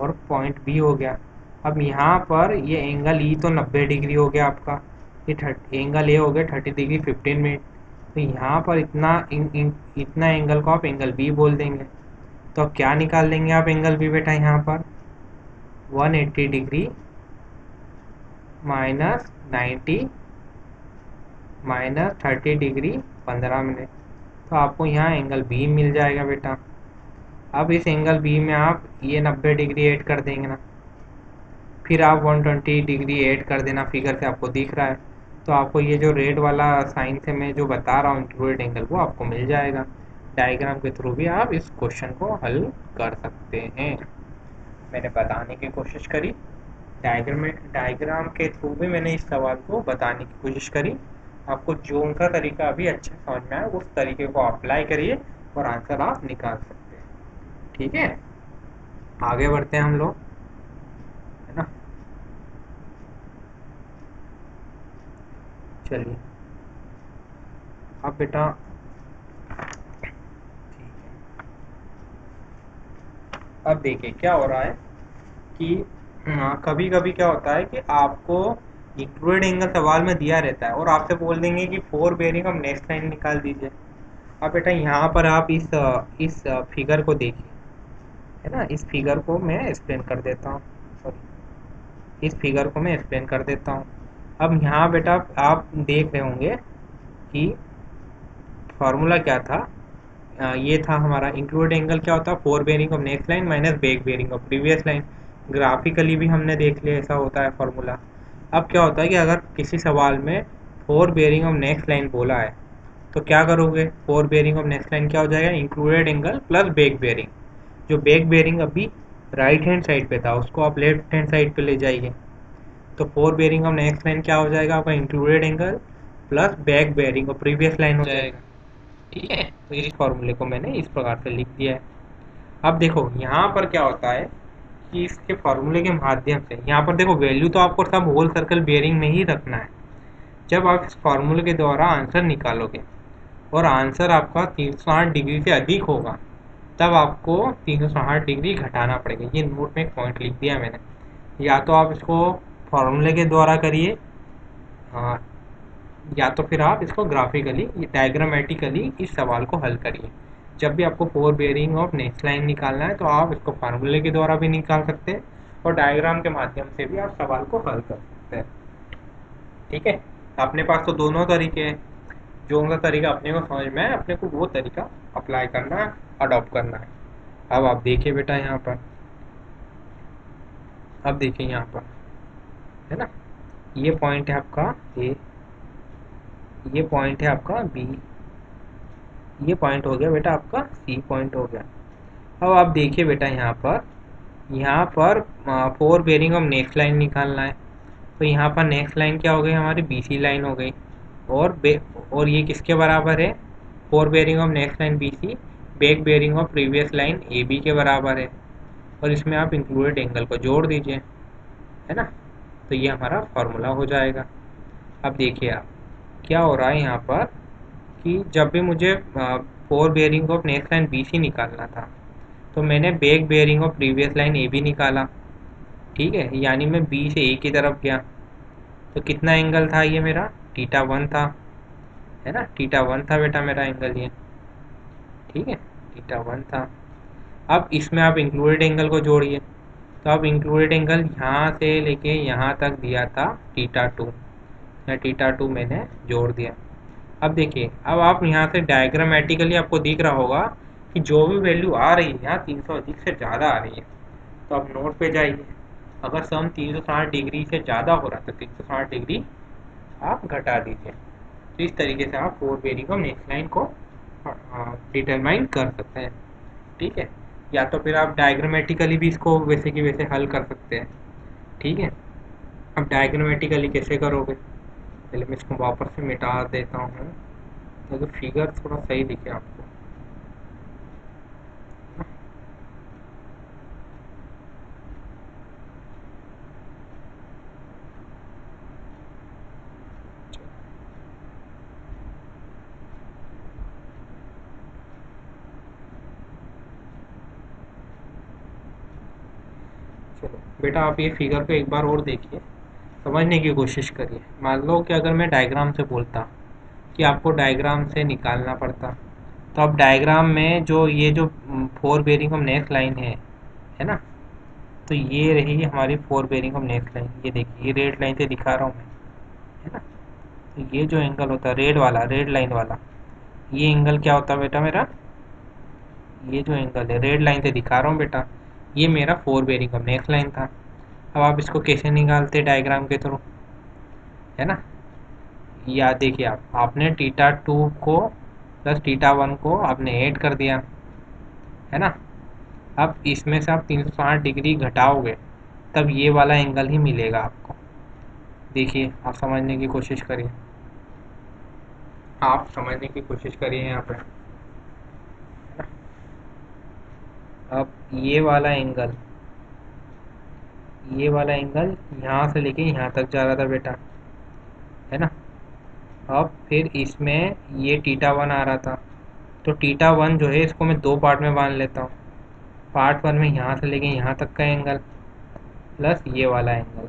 और पॉइंट बी हो गया। अब यहाँ पर ये एंगल ई तो 90 डिग्री हो गया आपका, ये एंगल ए हो गया 30 डिग्री 15 मिनट। तो यहाँ पर इतना एंगल को आप एंगल बी बोल देंगे। तो अब क्या निकाल लेंगे आप एंगल बी बेटा, यहाँ पर 180 degree minus 90 minus 30 degree 15 minute, तो आपको यहाँ एंगल बी मिल जाएगा बेटा। अब इस एंगल बी में आप ये 90 डिग्री ऐड कर देंगे ना, फिर आप 120 डिग्री ऐड कर देना, फिगर से आपको दिख रहा है। तो आपको ये जो रेड वाला साइन से मैं जो बता रहा हूँ इंक्लूडेड एंगल, वो आपको मिल जाएगा। डायग्राम के थ्रू भी आप इस क्वेश्चन को हल कर सकते हैं। मैंने बताने की कोशिश करी, डायग्राम के थ्रू भी मैंने इस सवाल को बताने की कोशिश करी। आपको जो उनका तरीका अभी अच्छा समझ में आया उस तरीके को अप्लाई करिए और आंसर आप निकाल सकते हैं। ठीक है, आगे बढ़ते हैं हम लोग, है ना। चलिए अब बेटा, अब देखिए क्या हो रहा है कि कभी कभी क्या होता है कि आपको इंक्लूडेड एंगल सवाल में दिया रहता है और आपसे बोल देंगे कि फोर बेयरिंग हम नेक्स्ट लाइन निकाल दीजिए। अब बेटा यहाँ पर आप इस फिगर को देखिए, है ना, इस फिगर को मैं एक्सप्लेन कर देता हूँ, सॉरी इस फिगर को मैं एक्सप्लेन कर देता हूँ। अब यहाँ बेटा आप देख रहे होंगे कि फार्मूला क्या था, ये था हमारा इंक्लूड एंगल क्या होता है, fore bearing of next line minus back bearing of previous line. Graphically भी हमने देख लिया ऐसा होता है फार्मूला। अब क्या होता है कि अगर किसी सवाल में four bearing of next line बोला है तो क्या करोगे, four bearing of next line क्या हो जाएगा, included angle plus back bearing. जो बैक बेयरिंग अभी राइट हैंड साइड पे था उसको आप लेफ्ट हैंड साइड पे ले जाइए, तो fore bearing of next line क्या हो जाएगा आपका, included angle plus back bearing of previous line हो जाएगा। ठीक है, तो इस फॉर्मूले को मैंने इस प्रकार से लिख दिया है। अब देखो यहाँ पर क्या होता है कि इसके फॉर्मूले के माध्यम से यहाँ पर देखो वैल्यू तो आपको सब होल सर्कल बेयरिंग में ही रखना है। जब आप इस फॉर्मूले के द्वारा आंसर निकालोगे और आंसर आपका 360 डिग्री से अधिक होगा, तब आपको 360 डिग्री घटाना पड़ेगा। ये नोट में एक पॉइंट लिख दिया मैंने, या तो आप इसको फॉर्मूले के द्वारा करिए, हाँ, या तो फिर आप इसको ग्राफिकली डायग्रामेटिकली इस सवाल को हल करिए। जब भी आपको fore bearing of next line निकालना है तो आप इसको फार्मूले के द्वारा भी निकाल सकते हैं और डायग्राम के माध्यम से भी आप सवाल को हल कर सकते हैं। ठीक है, अपने पास तो दोनों तरीके हैं, जो उनका तरीका अपने को समझ में आए अपने को वो तरीका अप्लाई करना है, अडॉप्ट करना है। अब आप देखिए बेटा यहाँ पर, अब देखिए यहाँ पर, है ना, ये पॉइंट है आपका ए, ये पॉइंट है आपका बी, ये पॉइंट हो गया बेटा आपका सी पॉइंट हो गया। अब आप देखिए बेटा यहाँ पर four bearing of next line निकालना है, तो यहाँ पर नेक्स्ट लाइन क्या हो गई हमारी, बी सी लाइन हो गई, और और ये किसके बराबर है, fore bearing of next line B C back bearing of previous line A B के बराबर है, और इसमें आप इंक्लूडेड एंगल को जोड़ दीजिए, है ना, तो ये हमारा फॉर्मूला हो जाएगा। अब देखिए आप क्या हो रहा है यहाँ पर कि जब भी मुझे fore bearing of next line B C निकालना था तो मैंने back bearing of previous line A B निकाला। ठीक है, यानी मैं बी से ए की तरफ गया, तो कितना एंगल था ये मेरा, थीटा वन था, है ना, थीटा वन था बेटा मेरा एंगल ये। ठीक है, थीटा वन था। अब इसमें आप इंक्लूडेड एंगल को जोड़िए, तो अब इंक्लूडेड एंगल यहाँ से लेके यहाँ तक दिया था थीटा टू, या थीटा टू मैंने जोड़ दिया। अब देखिए, अब आप यहाँ से डायग्रामेटिकली आपको दिख रहा होगा कि जो भी वैल्यू आ रही है यहाँ 300 अधिक से ज़्यादा आ रही है, तो आप नोट पे जाइए, अगर सम 360 डिग्री से ज़्यादा हो रहा है तो 360 डिग्री आप घटा दीजिए। तो इस तरीके से आप four bearing of next line को डिटरमाइन कर सकते हैं। ठीक है, या तो फिर आप डायग्रामेटिकली भी इसको वैसे की वैसे हल कर सकते हैं। ठीक है, अब डायग्रामेटिकली कैसे करोगे, पहले मैं इसको वापस से मिटा देता हूँ ताकि फिगर थोड़ा सही दिखे आपको। चलो बेटा, आप ये फिगर को एक बार और देखिए, समझने की कोशिश करिए। मान लो कि अगर मैं डायग्राम से बोलता कि आपको डायग्राम से निकालना पड़ता, तो अब डायग्राम में जो ये जो fore bearing of next line है ना, तो ये रही हमारी four bearing of next line. ये देखिए, ये रेड लाइन से दिखा रहा हूँ मैं, है ना, तो ये जो एंगल होता है रेड वाला, रेड लाइन वाला, ये एंगल क्या होता है बेटा मेरा, ये जो एंगल है रेड लाइन से दिखा रहा हूँ बेटा, ये मेरा four bearing of next line था। अब आप इसको कैसे निकालते डायग्राम के थ्रू, है ना, या देखिए आपने थीटा टू को प्लस थीटा वन को आपने ऐड कर दिया, है ना, अब इसमें से आप 360 डिग्री घटाओगे तब ये वाला एंगल ही मिलेगा आपको। देखिए, आप समझने की कोशिश करिए, आप समझने की कोशिश करिए यहाँ पे। अब ये वाला एंगल यहाँ से लेके यहाँ तक जा रहा था बेटा, है ना, अब फिर इसमें ये थीटा वन आ रहा था, तो थीटा वन जो है इसको मैं दो पार्ट में बांध लेता हूँ। पार्ट वन में यहाँ से लेके यहाँ तक का एंगल प्लस ये वाला एंगल,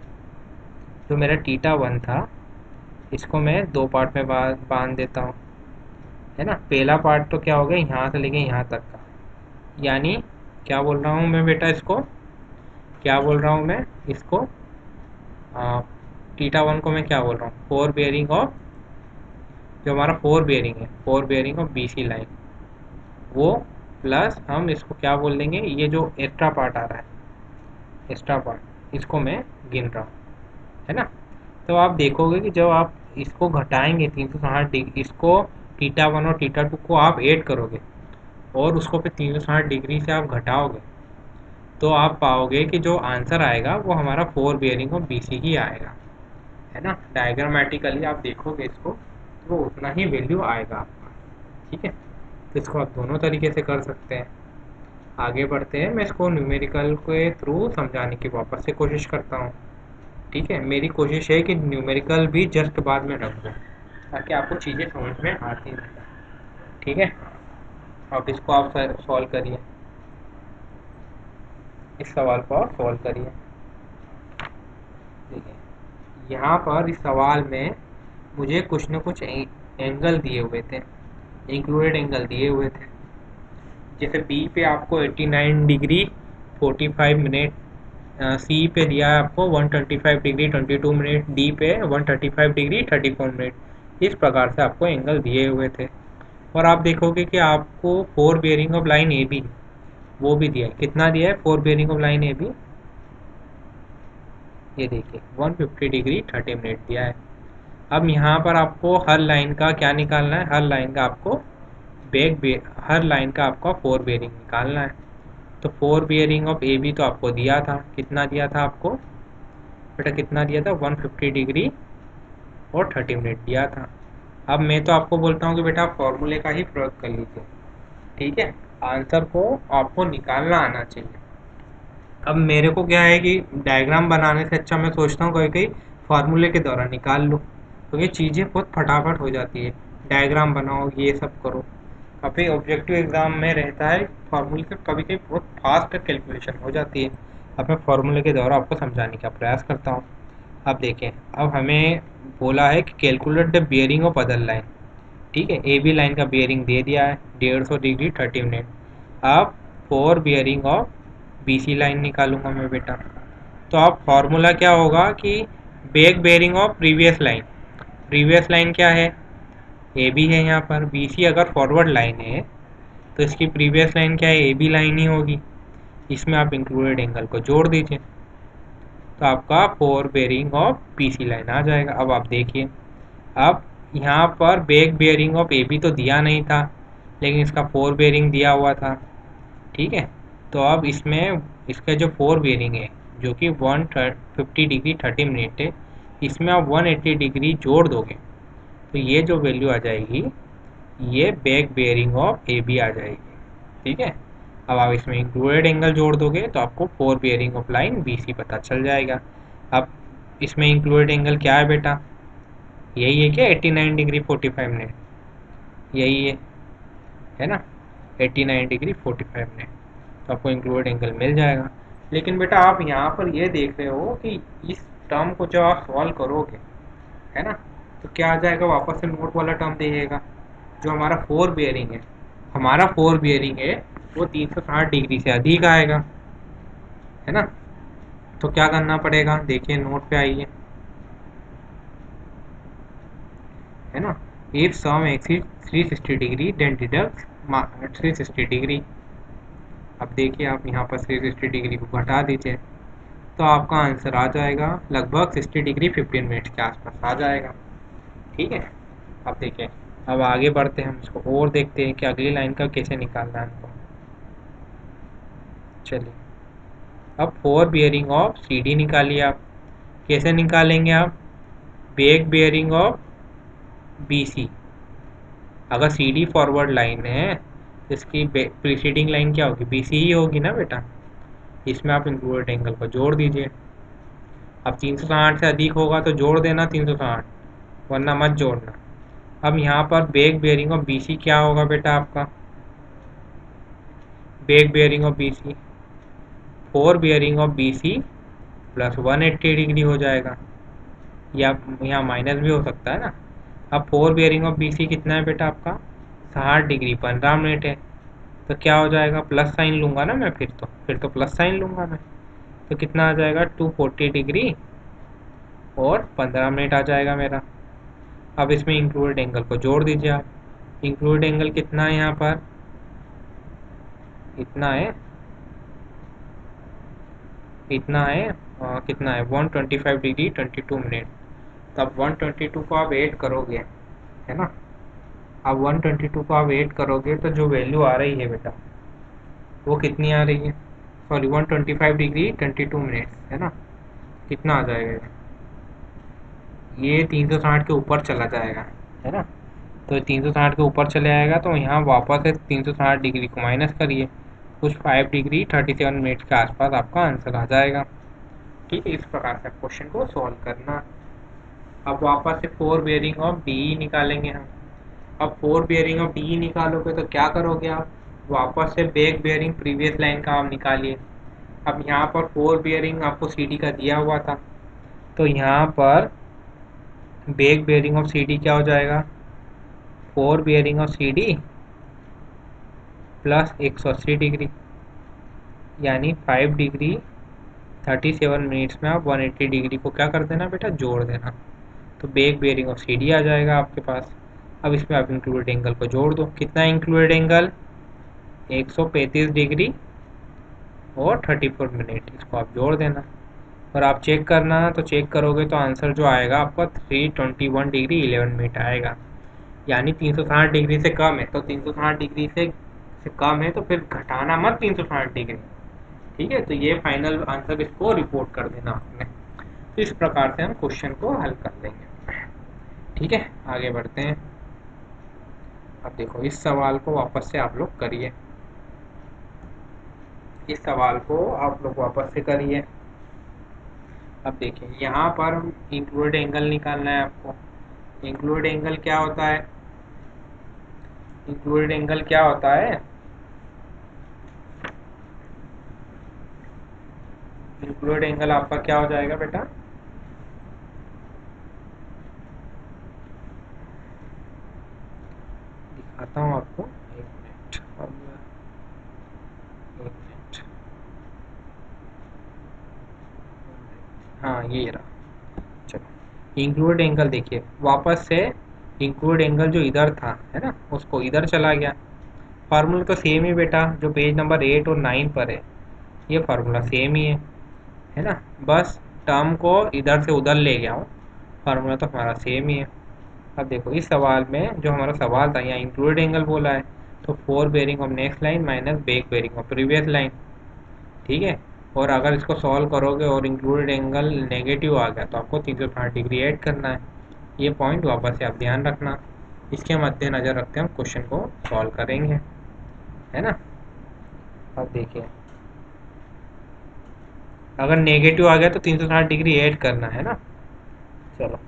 जो मेरा थीटा वन था इसको मैं दो पार्ट में बांध देता हूँ, है ना। पहला पार्ट तो क्या हो गया, यहाँ से लेके यहाँ तक का, यानी क्या बोल रहा हूँ मैं बेटा, इसको क्या बोल रहा हूँ मैं, इसको थीटा वन को मैं क्या बोल रहा हूँ, फोर बेयरिंग ऑफ, जो हमारा फोर बेयरिंग है, fore bearing of BC line, वो प्लस हम इसको क्या बोल देंगे, ये जो एक्स्ट्रा पार्ट आ रहा है, एक्स्ट्रा पार्ट, इसको मैं गिन रहा हूँ, है ना। तो आप देखोगे कि जब आप इसको घटाएंगे 360 डिग्री, इसको थीटा वन और थीटा टू को आप ऐड करोगे और उसको फिर 360 डिग्री से आप घटाओगे, तो आप पाओगे कि जो आंसर आएगा वो हमारा फोर बेयरिंग ऑफ बीसी ही आएगा, है ना। डायग्रामेटिकली आप देखोगे इसको तो वो उतना ही वैल्यू आएगा आपका। ठीक है, तो इसको आप दोनों तरीके से कर सकते हैं। आगे बढ़ते हैं, मैं इसको न्यूमेरिकल के थ्रू समझाने की वापस से कोशिश करता हूँ। ठीक है, मेरी कोशिश है कि न्यूमेरिकल भी जस्ट बाद में रख दूँ ताकि आपको चीज़ें समझ में आती रहें। ठीक है, अब इसको आप सॉल्व करिए, इस सवाल को आप सॉल्व करिए। देखिए यहाँ पर इस सवाल में मुझे कुछ न कुछ एंगल दिए हुए थे, इंक्लूडेड एंगल दिए हुए थे। जैसे बी पे आपको 89 डिग्री 45 मिनट, सी पे दिया है आपको 125 डिग्री 22 मिनट, डी पे 135 डिग्री 34 मिनट। इस प्रकार से आपको एंगल दिए हुए थे। और आप देखोगे कि आपको fore bearing of line A B वो भी दिया है। कितना दिया है fore bearing of line A B? ये देखिए 150 डिग्री 30 मिनट दिया है। अब यहाँ पर आपको हर लाइन का क्या निकालना है? हर लाइन का आपको हर लाइन का आपका फोर बेयरिंग निकालना है। तो fore bearing of A B तो आपको दिया था, कितना दिया था आपको बेटा? कितना दिया था? 150 डिग्री और 30 मिनट दिया था। अब मैं तो आपको बोलता हूँ कि बेटा आप फॉर्मूले का ही प्रयोग कर लीजिए, ठीक है? आंसर को आपको निकालना आना चाहिए। अब मेरे को क्या है कि डायग्राम बनाने से अच्छा मैं सोचता हूँ कहीं कहीं फार्मूले के द्वारा निकाल लूँ, तो ये चीज़ें बहुत फटाफट हो जाती है। डायग्राम बनाओ, ये सब करो। कभी ऑब्जेक्टिव एग्जाम में रहता है फार्मूले से कभी कभी बहुत फास्ट कैलकुलेशन हो जाती है। अब मैं फार्मूले के द्वारा आपको समझाने का प्रयास करता हूँ। अब देखें, अब हमें बोला है कि calculate the bearing of other line, ठीक है? ए बी लाइन का बियरिंग दे दिया है 150 डिग्री 30 मिनट। अब fore bearing of B C line निकालूंगा मैं बेटा। तो अब फॉर्मूला क्या होगा कि back bearing of previous line. Previous line क्या है? ए बी है यहाँ पर। बी सी अगर फॉरवर्ड लाइन है तो इसकी प्रीवियस लाइन क्या है? ए बी लाइन ही होगी। इसमें आप इंक्लूडेड एंगल को जोड़ दीजिए तो आपका fore bearing of P C line आ जाएगा। अब आप देखिए, अब यहाँ पर back bearing of A B तो दिया नहीं था, लेकिन इसका फोर बेयरिंग दिया हुआ था, ठीक है? तो अब इसमें इसका जो फोर बेयरिंग है जो कि 150 डिग्री 30 मिनट है, इसमें आप 180 डिग्री जोड़ दोगे तो ये जो वैल्यू आ जाएगी ये back bearing of A B आ जाएगी, ठीक है? अब आप इसमें इंक्लूडेड एंगल जोड़ दोगे तो आपको fore bearing of line B C पता चल जाएगा। अब इसमें इंक्लूडेड एंगल क्या है बेटा? यही है क्या 89 डिग्री 45 मिनट? यही है ना? 89 डिग्री 45 मिनट। तो आपको इंक्लूडेड एंगल मिल जाएगा। लेकिन बेटा आप यहाँ पर ये देख रहे हो कि इस टर्म को जब आप सॉल्व करोगे, है ना, तो क्या आ जाएगा? वापस से नोट वाला टर्म देगा। जो हमारा फोर बियरिंग है, हमारा फोर बियरिंग है वो 360 डिग्री से अधिक आएगा, है ना? तो क्या करना पड़ेगा? देखिए नोट पे आइए, है ना? If sum exceed 360 degree then deduct 360 degree. अब देखिए आप यहाँ पर 360 डिग्री को घटा दीजिए तो आपका आंसर आ जाएगा लगभग 60 डिग्री 15 मिनट के आसपास आ जाएगा, ठीक है? अब देखिए, अब आगे बढ़ते हैं, हम इसको और देखते हैं कि अगली लाइन का कैसे निकालना है हमको। चलिए, अब fore bearing of C D निकालिए आप। कैसे निकालेंगे आप? Back bearing of B C. अगर सी डी फॉरवर्ड लाइन है तो इसकी प्रीसीडिंग लाइन क्या होगी? बी सी ही होगी ना बेटा। इसमें आप इंक्लूडेड एंगल को जोड़ दीजिए। अब 360 से अधिक होगा तो जोड़ देना 360, वरना मत जोड़ना। अब यहाँ पर back bearing of B C क्या होगा बेटा आपका? Back bearing of B C, fore bearing of B C plus 180 degree हो जाएगा, या यहाँ माइनस भी हो सकता है ना। अब fore bearing of B C कितना है बेटा आपका? 60 डिग्री 15 मिनट है। तो क्या हो जाएगा? प्लस साइन लूँगा ना मैं, फिर तो प्लस साइन लूँगा मैं। तो कितना आ जाएगा? 240 डिग्री और 15 मिनट आ जाएगा मेरा। अब इसमें इंक्लूडेड एंगल को जोड़ दीजिए आप। इंक्लूडेड एंगल कितना है यहाँ पर? इतना है, इतना है, कितना है? 125 डिग्री 22 मिनट। तब 122 को आप ऐड करोगे, है ना? अब 122 को आप ऐड करोगे तो जो वैल्यू आ रही है बेटा वो कितनी आ रही है? सॉरी, 125 डिग्री 22 मिनट, है ना? कितना आ जाएगा? ये 360 के ऊपर चला जाएगा, है ना? तो 360 के ऊपर चले आएगा तो यहाँ वापस से 360 डिग्री को माइनस करिए, कुछ 5 डिग्री 37 मिनट के आसपास आपका आंसर आ जाएगा, ठीक है? इस प्रकार से क्वेश्चन को सॉल्व करना। अब वापस से फोर बेयरिंग ऑफ डी निकालेंगे हम। अब फोर बेयरिंग ऑफ डी निकालोगे तो क्या करोगे आप? वापस से बैक बेयरिंग प्रीवियस लाइन का आप निकालिए। अब यहाँ पर फोर बेयरिंग आपको सी डी का दिया हुआ था तो यहाँ पर back bearing of C D क्या हो जाएगा, 4 bearing of C D plus 180 degree, यानी 5 डिग्री 37 मिनट्स में आप 180 डिग्री को क्या कर देना बेटा, जोड़ देना। तो back bearing of C D आ जाएगा आपके पास। अब इसमें आप इंक्लूडेड एंगल को जोड़ दो, कितना इंक्लूडेड एंगल, 135 डिग्री और 34 मिनट, इसको आप जोड़ देना। और आप चेक करना, तो चेक करोगे तो आंसर जो आएगा आपका 321 डिग्री 11 मिनट आएगा, यानी 360 डिग्री से कम है। तो 360 डिग्री से कम है तो फिर घटाना मत 360 डिग्री, ठीक है। तो ये फाइनल आंसर इसको रिपोर्ट कर देना आपने। तो इस प्रकार से हम क्वेश्चन को हल कर लेंगे, ठीक है। आगे बढ़ते हैं। अब देखो इस सवाल को वापस से आप लोग करिए, इस सवाल को आप लोग वापस से करिए। अब देखिए यहाँ पर इंक्लूडेड एंगल निकालना है आपको। इंक्लूडेड एंगल क्या होता है, इंक्लूडेड एंगल क्या होता है, इंक्लूडेड एंगल आपका क्या हो जाएगा बेटा, दिखाता हूँ आपको, एक मिनट, एक मिनट, हाँ ये रहा। चलो इंक्लूड एंगल देखिए वापस से, इंक्लूड एंगल जो इधर था है ना, उसको इधर चला गया। फार्मूला तो सेम ही बेटा, जो पेज नंबर 8 और 9 पर है, ये फार्मूला सेम ही है ना। बस टर्म को इधर से उधर ले गया हूँ, फार्मूला तो हमारा सेम ही है। अब देखो इस सवाल में जो हमारा सवाल था, यहाँ इंक्लूड एंगल बोला है, तो 4 bearing of next line minus back bearing of previous line, ठीक है। और अगर इसको सॉल्व करोगे और इंक्लूडेड एंगल नेगेटिव आ गया तो आपको 360 डिग्री ऐड करना है। ये पॉइंट वापस से आप ध्यान रखना, इसके मद्देनजर रखते हम क्वेश्चन को सॉल्व करेंगे, है ना। अब देखिए अगर नेगेटिव आ गया तो 360 डिग्री ऐड करना है ना। चलो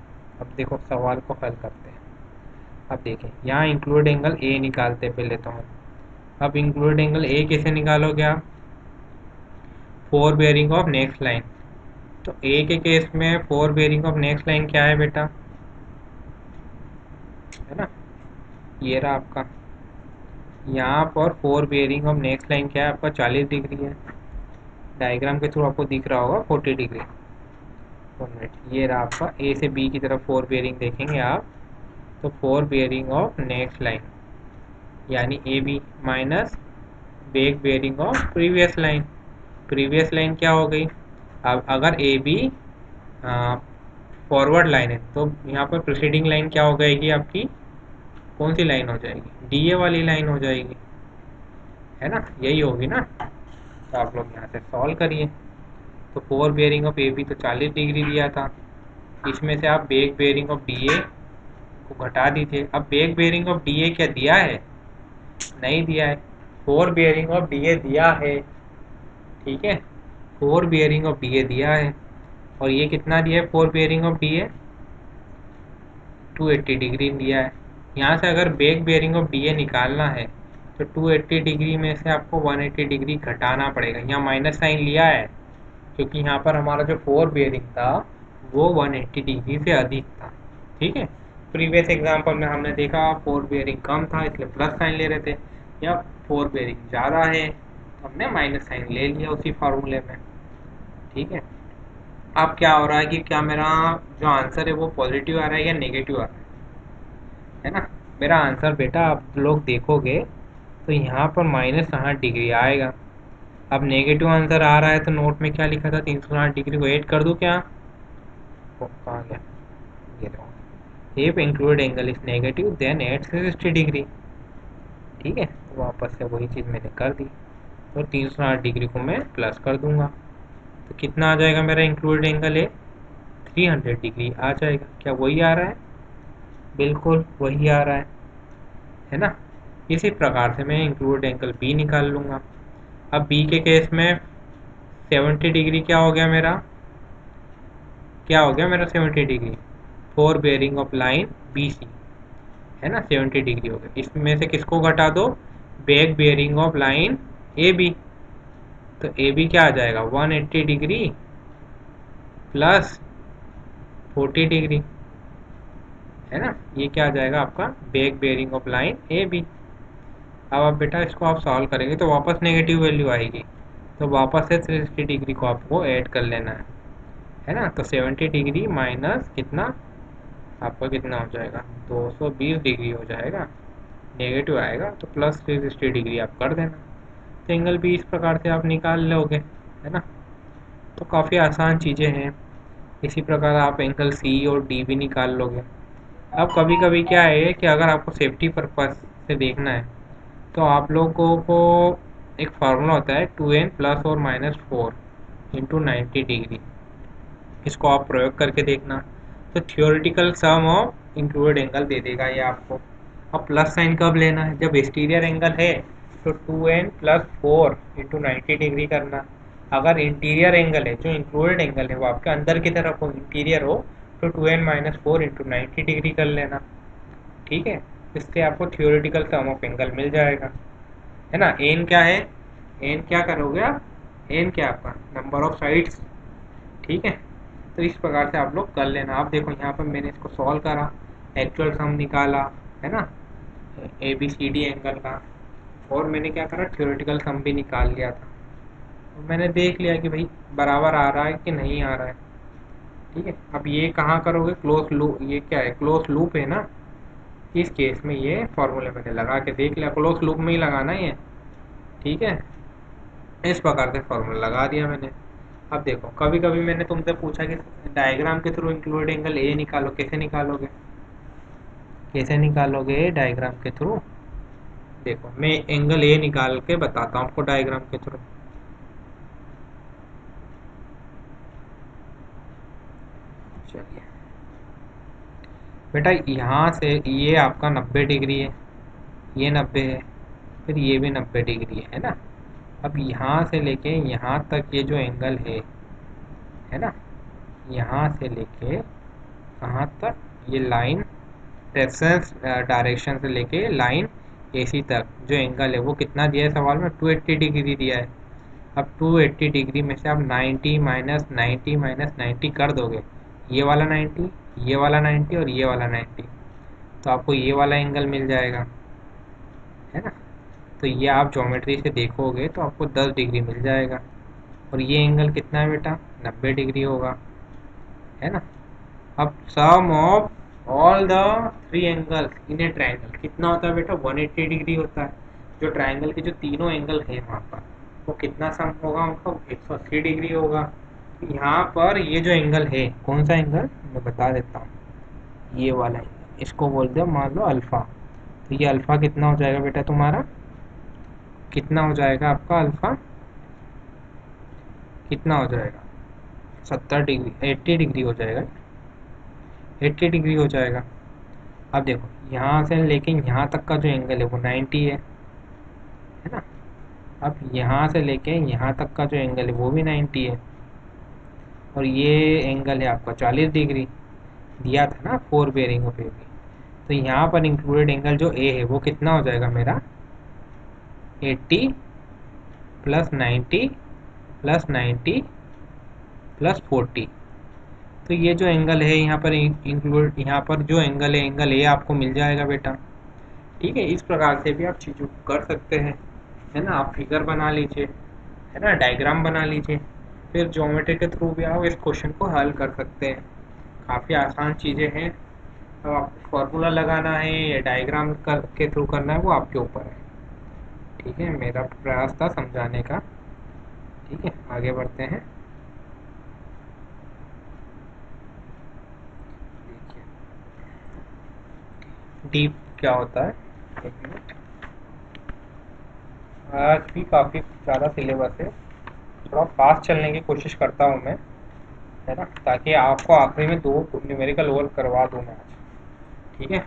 अब देखो सवाल को हल करते हैं। अब देखिए यहाँ इंक्लूड एंगल ए निकालते पहले तो हम। अब इंक्लूड एंगल ए कैसे निकालोगे आप, 4 बेयरिंग ऑफ नेक्स्ट लाइन। तो ए के केस में 4 बेयरिंग ऑफ नेक्स्ट लाइन क्या है बेटा, है ना, ये रहा आपका। यहाँ पर 4 बेयरिंग ऑफ नेक्स्ट लाइन क्या है आपका, 40 डिग्री है। डायग्राम के थ्रू आपको दिख रहा होगा 40 डिग्री। 1 मिनट, ये रहा आपका ए से बी की तरफ 4 बेयरिंग देखेंगे आप, तो 4 बेयरिंग ऑफ नेक्स्ट लाइन यानी A B minus back bearing of previous line. Previous line क्या हो गई, अब अगर ए बी फॉरवर्ड लाइन है तो यहाँ पर प्रीसीडिंग लाइन क्या हो जाएगी आपकी, कौन सी लाइन हो जाएगी, डीए वाली लाइन हो जाएगी, है ना, यही होगी ना। तो आप लोग यहाँ से सॉल्व करिए। तो 4 बेयरिंग ऑफ ए बी तो 40 डिग्री दिया था, इसमें से आप back bearing of D A को घटा दीजिए। अब back bearing of D A क्या दिया है, नहीं दिया है। 4 बेयरिंग ऑफ डी ए दिया है, ठीक है, 4 बेयरिंग ऑफ डी ए दिया है। और ये कितना दिया है, 4 bearing of D A 280 degree दिया है। यहाँ से अगर back bearing of D A निकालना है तो 280 डिग्री में से आपको 180 डिग्री घटाना पड़ेगा। यहाँ माइनस साइन लिया है क्योंकि यहाँ पर हमारा जो 4 बेयरिंग था वो 180 डिग्री से अधिक था, ठीक है। प्रीवियस एग्जाम्पल में हमने देखा 4 बेयरिंग कम था इसलिए प्लस साइन ले रहे थे, या 4 बेयरिंग ज़्यादा है तो हमने माइनस साइन ले लिया उसी फार्मूले में, ठीक है। अब क्या हो रहा है कि क्या मेरा जो आंसर है वो पॉजिटिव आ रहा है या नेगेटिव आ रहा है ना। मेरा आंसर बेटा आप लोग देखोगे तो यहाँ पर -60 डिग्री आएगा। अब नेगेटिव आंसर आ रहा है तो नोट में क्या लिखा था, 360 डिग्री को ऐड कर दूँ क्या, कहाँ गया, ये देखो, if include angle is negative then add 60 degree, ठीक है। तो वापस से वही चीज़ मैंने कर दी, तो 360 डिग्री को मैं प्लस कर दूंगा, तो कितना आ जाएगा मेरा इंक्लूड एंगल है 300 डिग्री आ जाएगा। क्या वही आ रहा है, बिल्कुल वही आ रहा है ना। इसी प्रकार से मैं इंक्लूड एंगल बी निकाल लूँगा। अब बी के केस में 70 डिग्री क्या हो गया मेरा, क्या हो गया मेरा 70 degree, 4 bearing of line B C, है ना, 70 डिग्री हो गया। इसमें से किसको घटा दो, back bearing of line A B, तो ए बी क्या आ जाएगा 180 डिग्री प्लस 40 डिग्री, है ना। ये क्या आ जाएगा आपका back bearing of line A B. अब आप बेटा इसको आप सॉल्व करेंगे तो वापस नेगेटिव वैल्यू आएगी, तो वापस से 360 डिग्री को आपको ऐड कर लेना है ना। तो 70 डिग्री माइनस कितना आपका कितना हो जाएगा, 220 डिग्री हो जाएगा, नेगेटिव आएगा तो प्लस 360 डिग्री आप कर देना। तो एंगल भी इस प्रकार से आप निकाल लोगे, है ना। तो काफ़ी आसान चीज़ें हैं। इसी प्रकार आप एंगल सी और डी भी निकाल लोगे। अब कभी कभी क्या है कि अगर आपको सेफ्टी पर्पस से देखना है तो आप लोगों को एक फार्मूला होता है 2n प्लस और माइनस 4 × 90 डिग्री, इसको आप प्रयोग करके देखना। तो theoretical sum of included angle दे देगा ये आपको। अब प्लस साइन कब लेना है, जब एक्सटीरियर एंगल है तो 2n प्लस 4 × 90 डिग्री करना। अगर इंटीरियर एंगल है, जो इंक्लूडेड एंगल है वो आपके अंदर की तरफ हो, इंटीरियर हो, तो 2n माइनस 4 × 90 डिग्री कर लेना। ठीक है, इससे आपको थियोरेटिकल सम ऑफ एंगल मिल जाएगा, है ना। एन क्या है, एन क्या करोगे आप, एन क्या आपका नंबर ऑफ साइड्स। ठीक है, तो इस प्रकार से आप लोग कर लेना। आप देखो यहाँ पर मैंने इसको सॉल्व करा, एक्चुअल सम निकाला, है ना, A B C D angle का, और मैंने क्या करा थियोरेटिकल सम भी निकाल लिया था। तो मैंने देख लिया कि भाई बराबर आ रहा है कि नहीं आ रहा है। ठीक है, अब ये कहाँ करोगे, क्लोज लूप, ये क्या है क्लोज लूप है ना। इस केस में ये फॉर्मूले मैंने लगा के देख लिया, क्लोज लूप में ही लगाना है ये। ठीक है, इस प्रकार से फॉर्मूला लगा दिया मैंने। अब देखो कभी कभी मैंने तुमसे पूछा कि डायग्राम के थ्रू इंक्लूडेड एंगल ए निकालो, कैसे निकालोगे, कैसे निकालोगे डायग्राम के थ्रू। देखो मैं एंगल ए निकाल के बताता हूँ आपको डायग्राम के थ्रू। चलिए बेटा, यहाँ से ये आपका 90 डिग्री है, ये 90 है, फिर ये भी 90 डिग्री है ना। अब यहाँ से लेके यहाँ तक ये जो एंगल है ना, यहाँ से लेके कहाँ तक, ये लाइन रेफरेंस डायरेक्शन से लेके लाइन एसी तक जो एंगल है वो कितना दिया है सवाल में, 280 डिग्री दिया है। अब 280 डिग्री में से आप 90 माइनस 90 माइनस 90 कर दोगे, ये वाला 90, ये वाला 90 और ये वाला 90, तो आपको ये वाला एंगल मिल जाएगा, है ना। तो ये आप ज्योमेट्री से देखोगे तो आपको 10 डिग्री मिल जाएगा, और ये एंगल कितना है बेटा, 90 डिग्री होगा, है ना। अब sum of all the 3 angles in a triangle कितना होता है बेटा, 180 डिग्री होता है। जो ट्रायंगल के जो तीनों एंगल है वहाँ पर, वो कितना सम होगा उनका, 180 डिग्री होगा। यहाँ पर ये जो एंगल है, कौन सा एंगल मैं बता देता हूँ, ये वाला एंगल, इसको बोलते हैं मान लो अल्फ़ा। तो ये अल्फ़ा कितना हो जाएगा बेटा तुम्हारा, कितना हो जाएगा आपका अल्फ़ा, कितना हो जाएगा, 70 डिग्री, 80 डिग्री हो जाएगा, 80 डिग्री हो जाएगा। अब देखो यहाँ से लेके यहाँ तक का जो एंगल है वो 90 है ना। अब यहाँ से लेके यहाँ तक का जो एंगल है वो भी 90 है, और ये एंगल है आपका 40 डिग्री दिया था ना, 4 बेयरिंग ऑफ ए बी। तो यहाँ पर इंक्लूडेड एंगल जो ए है वो कितना हो जाएगा मेरा, 80 प्लस 90 प्लस 90 प्लस 40। तो ये जो एंगल है यहाँ पर इंक्लूड, यहाँ पर जो एंगल है एंगल ए आपको मिल जाएगा बेटा। ठीक है, इस प्रकार से भी आप चीज़ों को कर सकते हैं, है ना। आप फिगर बना लीजिए, है ना, डायग्राम बना लीजिए, फिर ज्योमेट्री के थ्रू भी आप इस क्वेश्चन को हल कर सकते हैं। काफ़ी आसान चीज़ें हैं। अब आपको फॉर्मूला लगाना है या डायग्राम के थ्रू करना है वो आपके ऊपर है। ठीक है, मेरा प्रयास था समझाने का। ठीक है, आगे बढ़ते हैं। देखिए डीप क्या होता है, एक मिनट। आज भी काफ़ी ज़्यादा सिलेबस है, थोड़ा फास्ट चलने की कोशिश करता हूँ मैं, है ना, ताकि आपको आखिरी में 2 न्यूमेरिकल ओवर करवा दूँ मैं आज। ठीक है,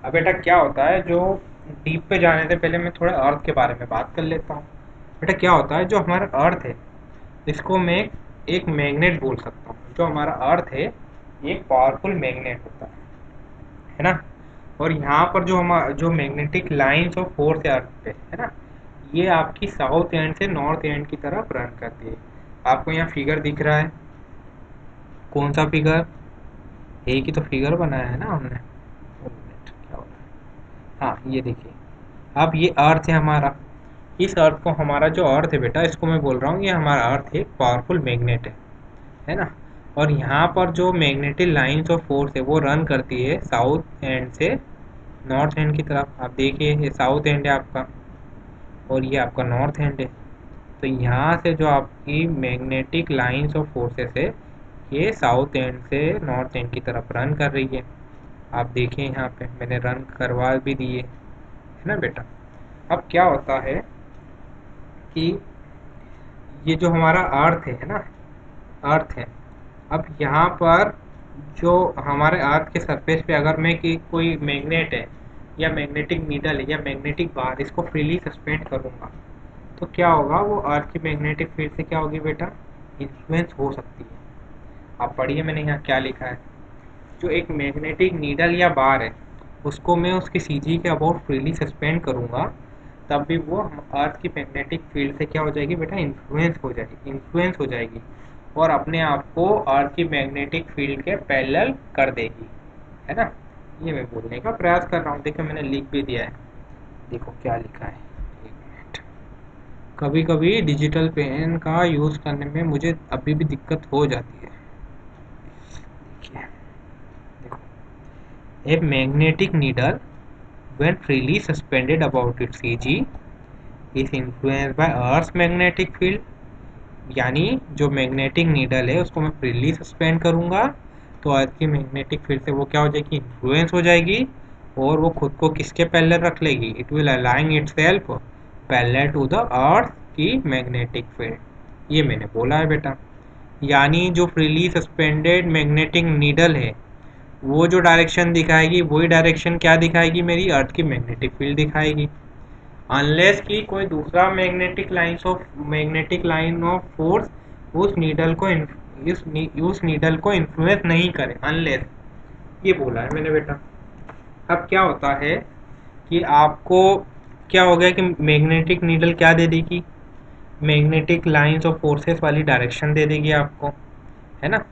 अब बेटा क्या होता है, जो डीप पे जाने से पहले मैं थोड़ा अर्थ के बारे में बात कर लेता हूँ। बेटा क्या होता है, जो हमारा अर्थ है इसको मैं एक मैग्नेट बोल सकता हूँ। जो हमारा अर्थ है ये एक पावरफुल मैग्नेट होता है ना। और यहाँ पर जो हमारा जो मैग्नेटिक लाइंस ऑफ फोर्स है अर्थ पे, है ना, ये आपकी साउथ एंड से नॉर्थ एंड की तरफ रन करती है। आपको यहाँ फिगर दिख रहा है, कौन सा फिगर, एक ही तो फिगर बनाया है ना हमने। एक मिनट, क्या हो रहा है? हाँ, ये देखिए, अब ये अर्थ है हमारा। इस अर्थ को, हमारा जो अर्थ है बेटा, इसको मैं बोल रहा हूँ ये हमारा अर्थ एक पावरफुल मैग्नेट है ना। और यहाँ पर जो मैग्नेटिक लाइंस ऑफ फोर्स है वो रन करती है साउथ एंड से नॉर्थ एंड की तरफ। आप देखिए, ये साउथ एंड है आपका और ये आपका नॉर्थ एंड है। तो यहाँ से जो आपकी मैग्नेटिक लाइंस ऑफ फोर्सेस है, ये साउथ एंड से नॉर्थ एंड की तरफ रन कर रही है। आप देखिए, यहाँ पे मैंने रन करवा भी दिए है ना बेटा। अब क्या होता है कि ये जो हमारा अर्थ है ना, अर्थ है, अब यहाँ पर जो हमारे अर्थ के सरफेस पे अगर मैं कि कोई मैग्नेट है या मैग्नेटिक नीडल है या मैग्नेटिक बार, इसको फ्रीली सस्पेंड करूँगा, तो क्या होगा, वो अर्थ की मैग्नेटिक फील्ड से क्या होगी बेटा, इन्फ्लुएंस हो सकती है। आप पढ़िए मैंने यहाँ क्या लिखा है। जो एक मैग्नेटिक नीडल या बार है, उसको मैं उसकी सीजी के अबाउट फ्रीली सस्पेंड करूँगा, तब भी वो अर्थ की मैग्नेटिक फील्ड से क्या हो जाएगी बेटा, इन्फ्लुएंस हो जाएगी और अपने आप को अर्थ की मैग्नेटिक फील्ड के पैरेलल कर देगी, है ना। ये मैं बोलने का प्रयास कर रहा हूँ। देखो मैंने लिख भी दिया है, देखो क्या लिखा है। एक मिनट, कभी कभी डिजिटल पेन का यूज़ करने में मुझे अभी भी दिक्कत हो जाती है। देखिए, देखो, a magnetic needle when freely suspended about its CG is influenced by Earth's magnetic field। यानी जो मैग्नेटिक नीडल है उसको मैं फ्रीली सस्पेंड करूंगा तो अर्थ की मैग्नेटिक फील्ड से वो क्या हो जाएगी, इन्फ्लुएंस हो जाएगी और वो खुद को किसके पैरेलल रख लेगी, it will align itself parallel to the earth की मैग्नेटिक फील्ड। ये मैंने बोला है बेटा। यानी जो फ्रीली सस्पेंडेड मैग्नेटिक नीडल है वो जो डायरेक्शन दिखाएगी वही डायरेक्शन क्या दिखाएगी, मेरी अर्थ की मैग्नेटिक फील्ड दिखाएगी। अनलेस कि कोई दूसरा मैग्नेटिक लाइन ऑफ फोर्स उस नीडल को उस नीडल को इन्फ्लुएंस नहीं करे, अनलेस। ये बोला है मैंने बेटा। अब क्या होता है कि आपको क्या हो गया कि मैग्नेटिक नीडल क्या दे देगी, मैग्नेटिक लाइंस ऑफ फोर्सेस वाली डायरेक्शन दे देगी आपको, है ना,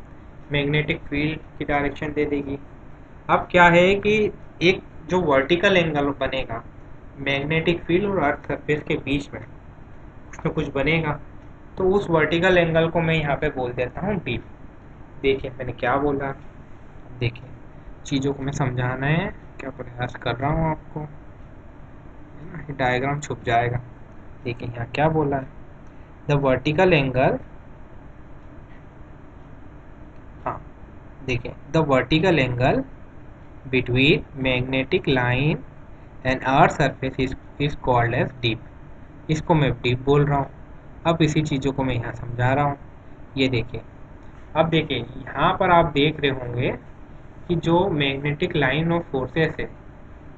मैग्नेटिक फील्ड की डायरेक्शन दे देगी। अब क्या है कि एक जो वर्टिकल एंगल बनेगा मैग्नेटिक फील्ड और अर्थ सरफेस के बीच में, उसमें कुछ बनेगा, तो उस वर्टिकल एंगल को मैं यहाँ पे बोल देता हूँ डी। देखिए मैंने क्या बोला, देखिए चीज़ों को मैं समझाना है क्या प्रयास कर रहा हूँ आपको, है ना, डायग्राम छुप जाएगा। देखिए यहाँ क्या बोला है, द वर्टिकल एंगल, हाँ देखिए, the vertical angle between magnetic line and earth surface is called as deep। इसको मैं डीप बोल रहा हूँ। अब इसी चीज़ों को मैं यहाँ समझा रहा हूँ। ये देखिए, अब देखिए यहाँ पर आप देख रहे होंगे कि जो मैग्नेटिक लाइन ऑफ फोर्सेस है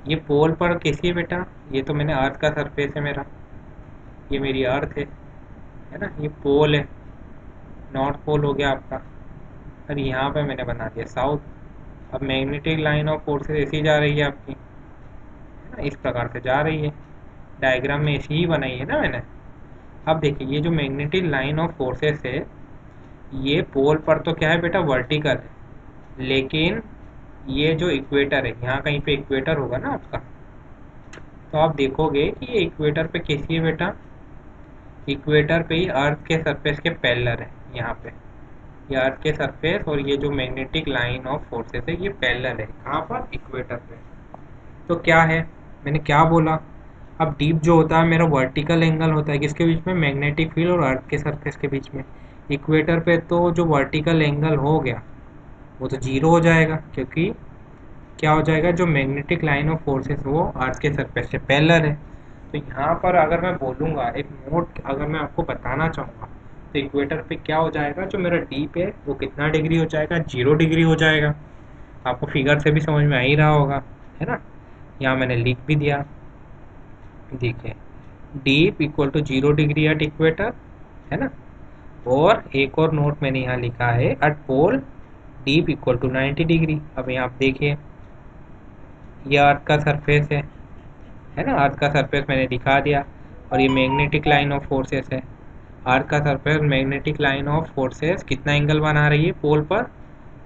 ये पोल पर कैसी है बेटा, ये तो मैंने अर्थ का सरफेस है मेरा, ये मेरी अर्थ है ना, ये पोल है, नॉर्थ पोल हो गया आपका, और यहाँ पे मैंने बना दिया साउथ। अब मैग्नेटिक लाइन ऑफ फोर्सेस ऐसी जा रही है आपकी, है ना, इस प्रकार से जा रही है, डायग्राम में ऐसी ही बनाई है ना मैंने। अब देखिए ये जो मैग्नेटिक लाइन ऑफ फोर्सेस है ये पोल पर तो क्या है बेटा, वर्टिकल है, लेकिन ये जो इक्वेटर है, यहाँ कहीं पे इक्वेटर होगा ना आपका, तो आप देखोगे कि ये इक्वेटर पे कैसी है बेटा, इक्वेटर पे ही अर्थ के सरफेस के पैरेलल है। यहाँ पे ये अर्थ के सरफेस और ये जो मैग्नेटिक लाइन ऑफ फोर्सेस है ये पैरेलल है, कहाँ पर, इक्वेटर पे। तो क्या है, मैंने क्या बोला, अब डीप जो होता है मेरा वर्टिकल एंगल होता है किसके बीच में, मैग्नेटिक फील्ड और अर्थ के सरफेस के बीच में। इक्वेटर पे तो जो वर्टिकल एंगल हो गया वो तो जीरो हो जाएगा, क्योंकि क्या हो जाएगा, जो मैग्नेटिक लाइन ऑफ फोर्सेस वो अर्थ के सरफेस से पैरेलल है। तो यहाँ पर अगर मैं बोलूँगा, एक नोट अगर मैं आपको बताना चाहूँगा, तो इक्वेटर पे क्या हो जाएगा, जो मेरा डीप है वो कितना डिग्री हो जाएगा, 0 डिग्री हो जाएगा। आपको फिगर से भी समझ में आ ही रहा होगा, है ना। यहाँ मैंने लिख भी दिया, देखिए dip equal to 0 degree at equator, है ना। और एक और नोट मैंने यहाँ लिखा है, at pole dip equal to 90 degree. अब यहाँ आप देखिए ये अर्थ का सरफेस है ना, अर्थ का सरफेस मैंने दिखा दिया, और ये मैग्नेटिक लाइन ऑफ फोर्सेस है। अर्थ का surface magnetic line of forces कितना एंगल बना रही है पोल पर,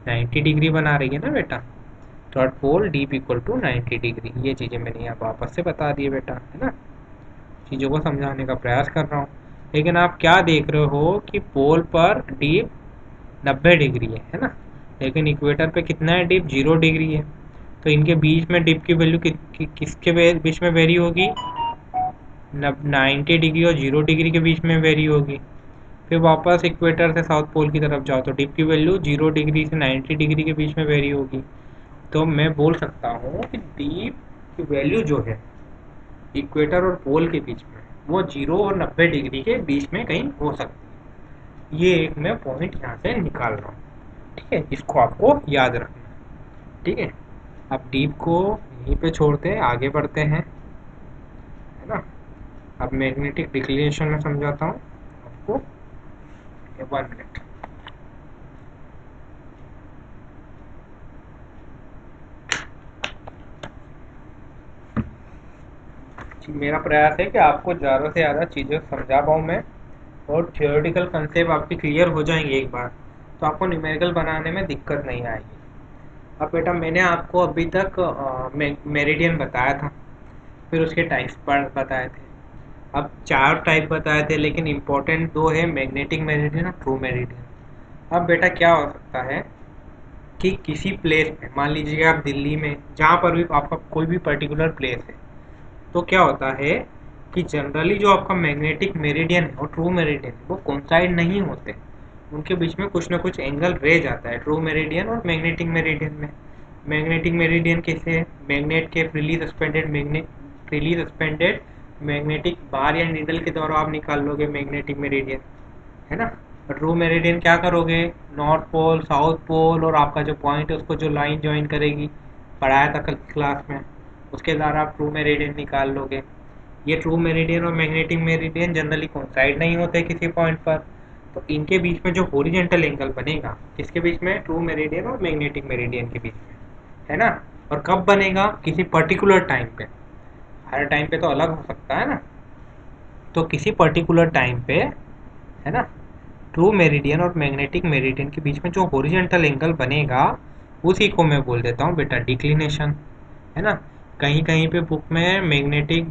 90 डिग्री बना रही है ना बेटा, dot pole dip equal to 90 degree. ये चीज़ें मैंने यहाँ वापस से बता दी बेटा, है ना, चीज़ों को समझाने का प्रयास कर रहा हूँ। लेकिन आप क्या देख रहे हो कि पोल पर डीप 90 डिग्री है ना, लेकिन इक्वेटर पे कितना है डीप, 0 डिग्री है। तो इनके बीच में डीप की वैल्यू किसके बीच में वेरी होगी, 90 डिग्री और 0 डिग्री के बीच में वेरी होगी। फिर वापस इक्वेटर से साउथ पोल की तरफ जाओ तो डिप की वैल्यू 0 डिग्री से 90 डिग्री के बीच में वेरी होगी। तो मैं बोल सकता हूँ कि डीप की वैल्यू जो है इक्वेटर और पोल के बीच में वो 0 और 90 डिग्री के बीच में कहीं हो सकती है। ये एक मैं पॉइंट यहाँ से निकाल रहा हूँ, ठीक है, इसको आपको याद रखना, ठीक है। अब डीप को यहीं पे छोड़ते हैं, आगे बढ़ते हैं, है ना। अब मैग्नेटिक डिक्लिनेशन में समझाता हूँ आपको, 1 मिनट। मेरा प्रयास है कि आपको ज़्यादा से ज़्यादा चीज़ें समझा पाऊँ मैं, और थियोरेटिकल कंसेप्ट आपकी क्लियर हो जाएंगे एक बार, तो आपको न्यूमेरिकल बनाने में दिक्कत नहीं आएगी। अब बेटा मैंने आपको अभी तक मेरिडियन बताया था, फिर उसके टाइप्स पर बताए थे। अब 4 टाइप बताए थे, लेकिन इम्पोर्टेंट 2 है, मैग्नेटिक मेरिडियन और ट्रू मेरिडियन। अब बेटा क्या हो सकता है कि किसी प्लेस में, मान लीजिए आप दिल्ली में, जहाँ पर भी आपका कोई भी पर्टिकुलर प्लेस है, तो क्या होता है कि जनरली जो आपका मैग्नेटिक मेरिडियन है और ट्रू मेरिडियन वो कोइंसाइड नहीं होते, उनके बीच में कुछ ना कुछ एंगल रह जाता है ट्रू मेरिडियन और मैग्नेटिक मेरिडियन में। मैग्नेटिक मेरिडियन कैसे है, मैग्नेट के फ्रीली सस्पेंडेड मैग्नेटिक बार या नीडल के द्वारा आप निकाल लोगे मैग्नेटिक मेरिडियन, है ना। ट्रू मेरिडियन क्या करोगे, नॉर्थ पोल, साउथ पोल और आपका जो पॉइंट है उसको जो लाइन ज्वाइन करेगी, पढ़ाया था कल क्लास में, उसके द्वारा आप ट्रू मेरिडियन निकाल लोगे। ये ट्रू मेरिडियन और मैग्नेटिक मेरिडियन जनरली कोइंसाइड नहीं होते किसी पॉइंट पर, तो इनके बीच में जो हॉरिजॉन्टल एंगल बनेगा, किसके बीच में, ट्रू मेरिडियन और मैग्नेटिक मेरिडियन के बीच में, है ना। और कब बनेगा, किसी पर्टिकुलर टाइम पे, हर टाइम पे तो अलग हो सकता है ना, तो किसी पर्टिकुलर टाइम पे, है ना, ट्रू मेरिडियन और मैग्नेटिक मेरिडियन के बीच में जो हॉरिजॉन्टल एंगल बनेगा उसी को मैं बोल देता हूँ बेटा डिक्लिनेशन, है ना। कहीं कहीं पे बुक में मैग्नेटिक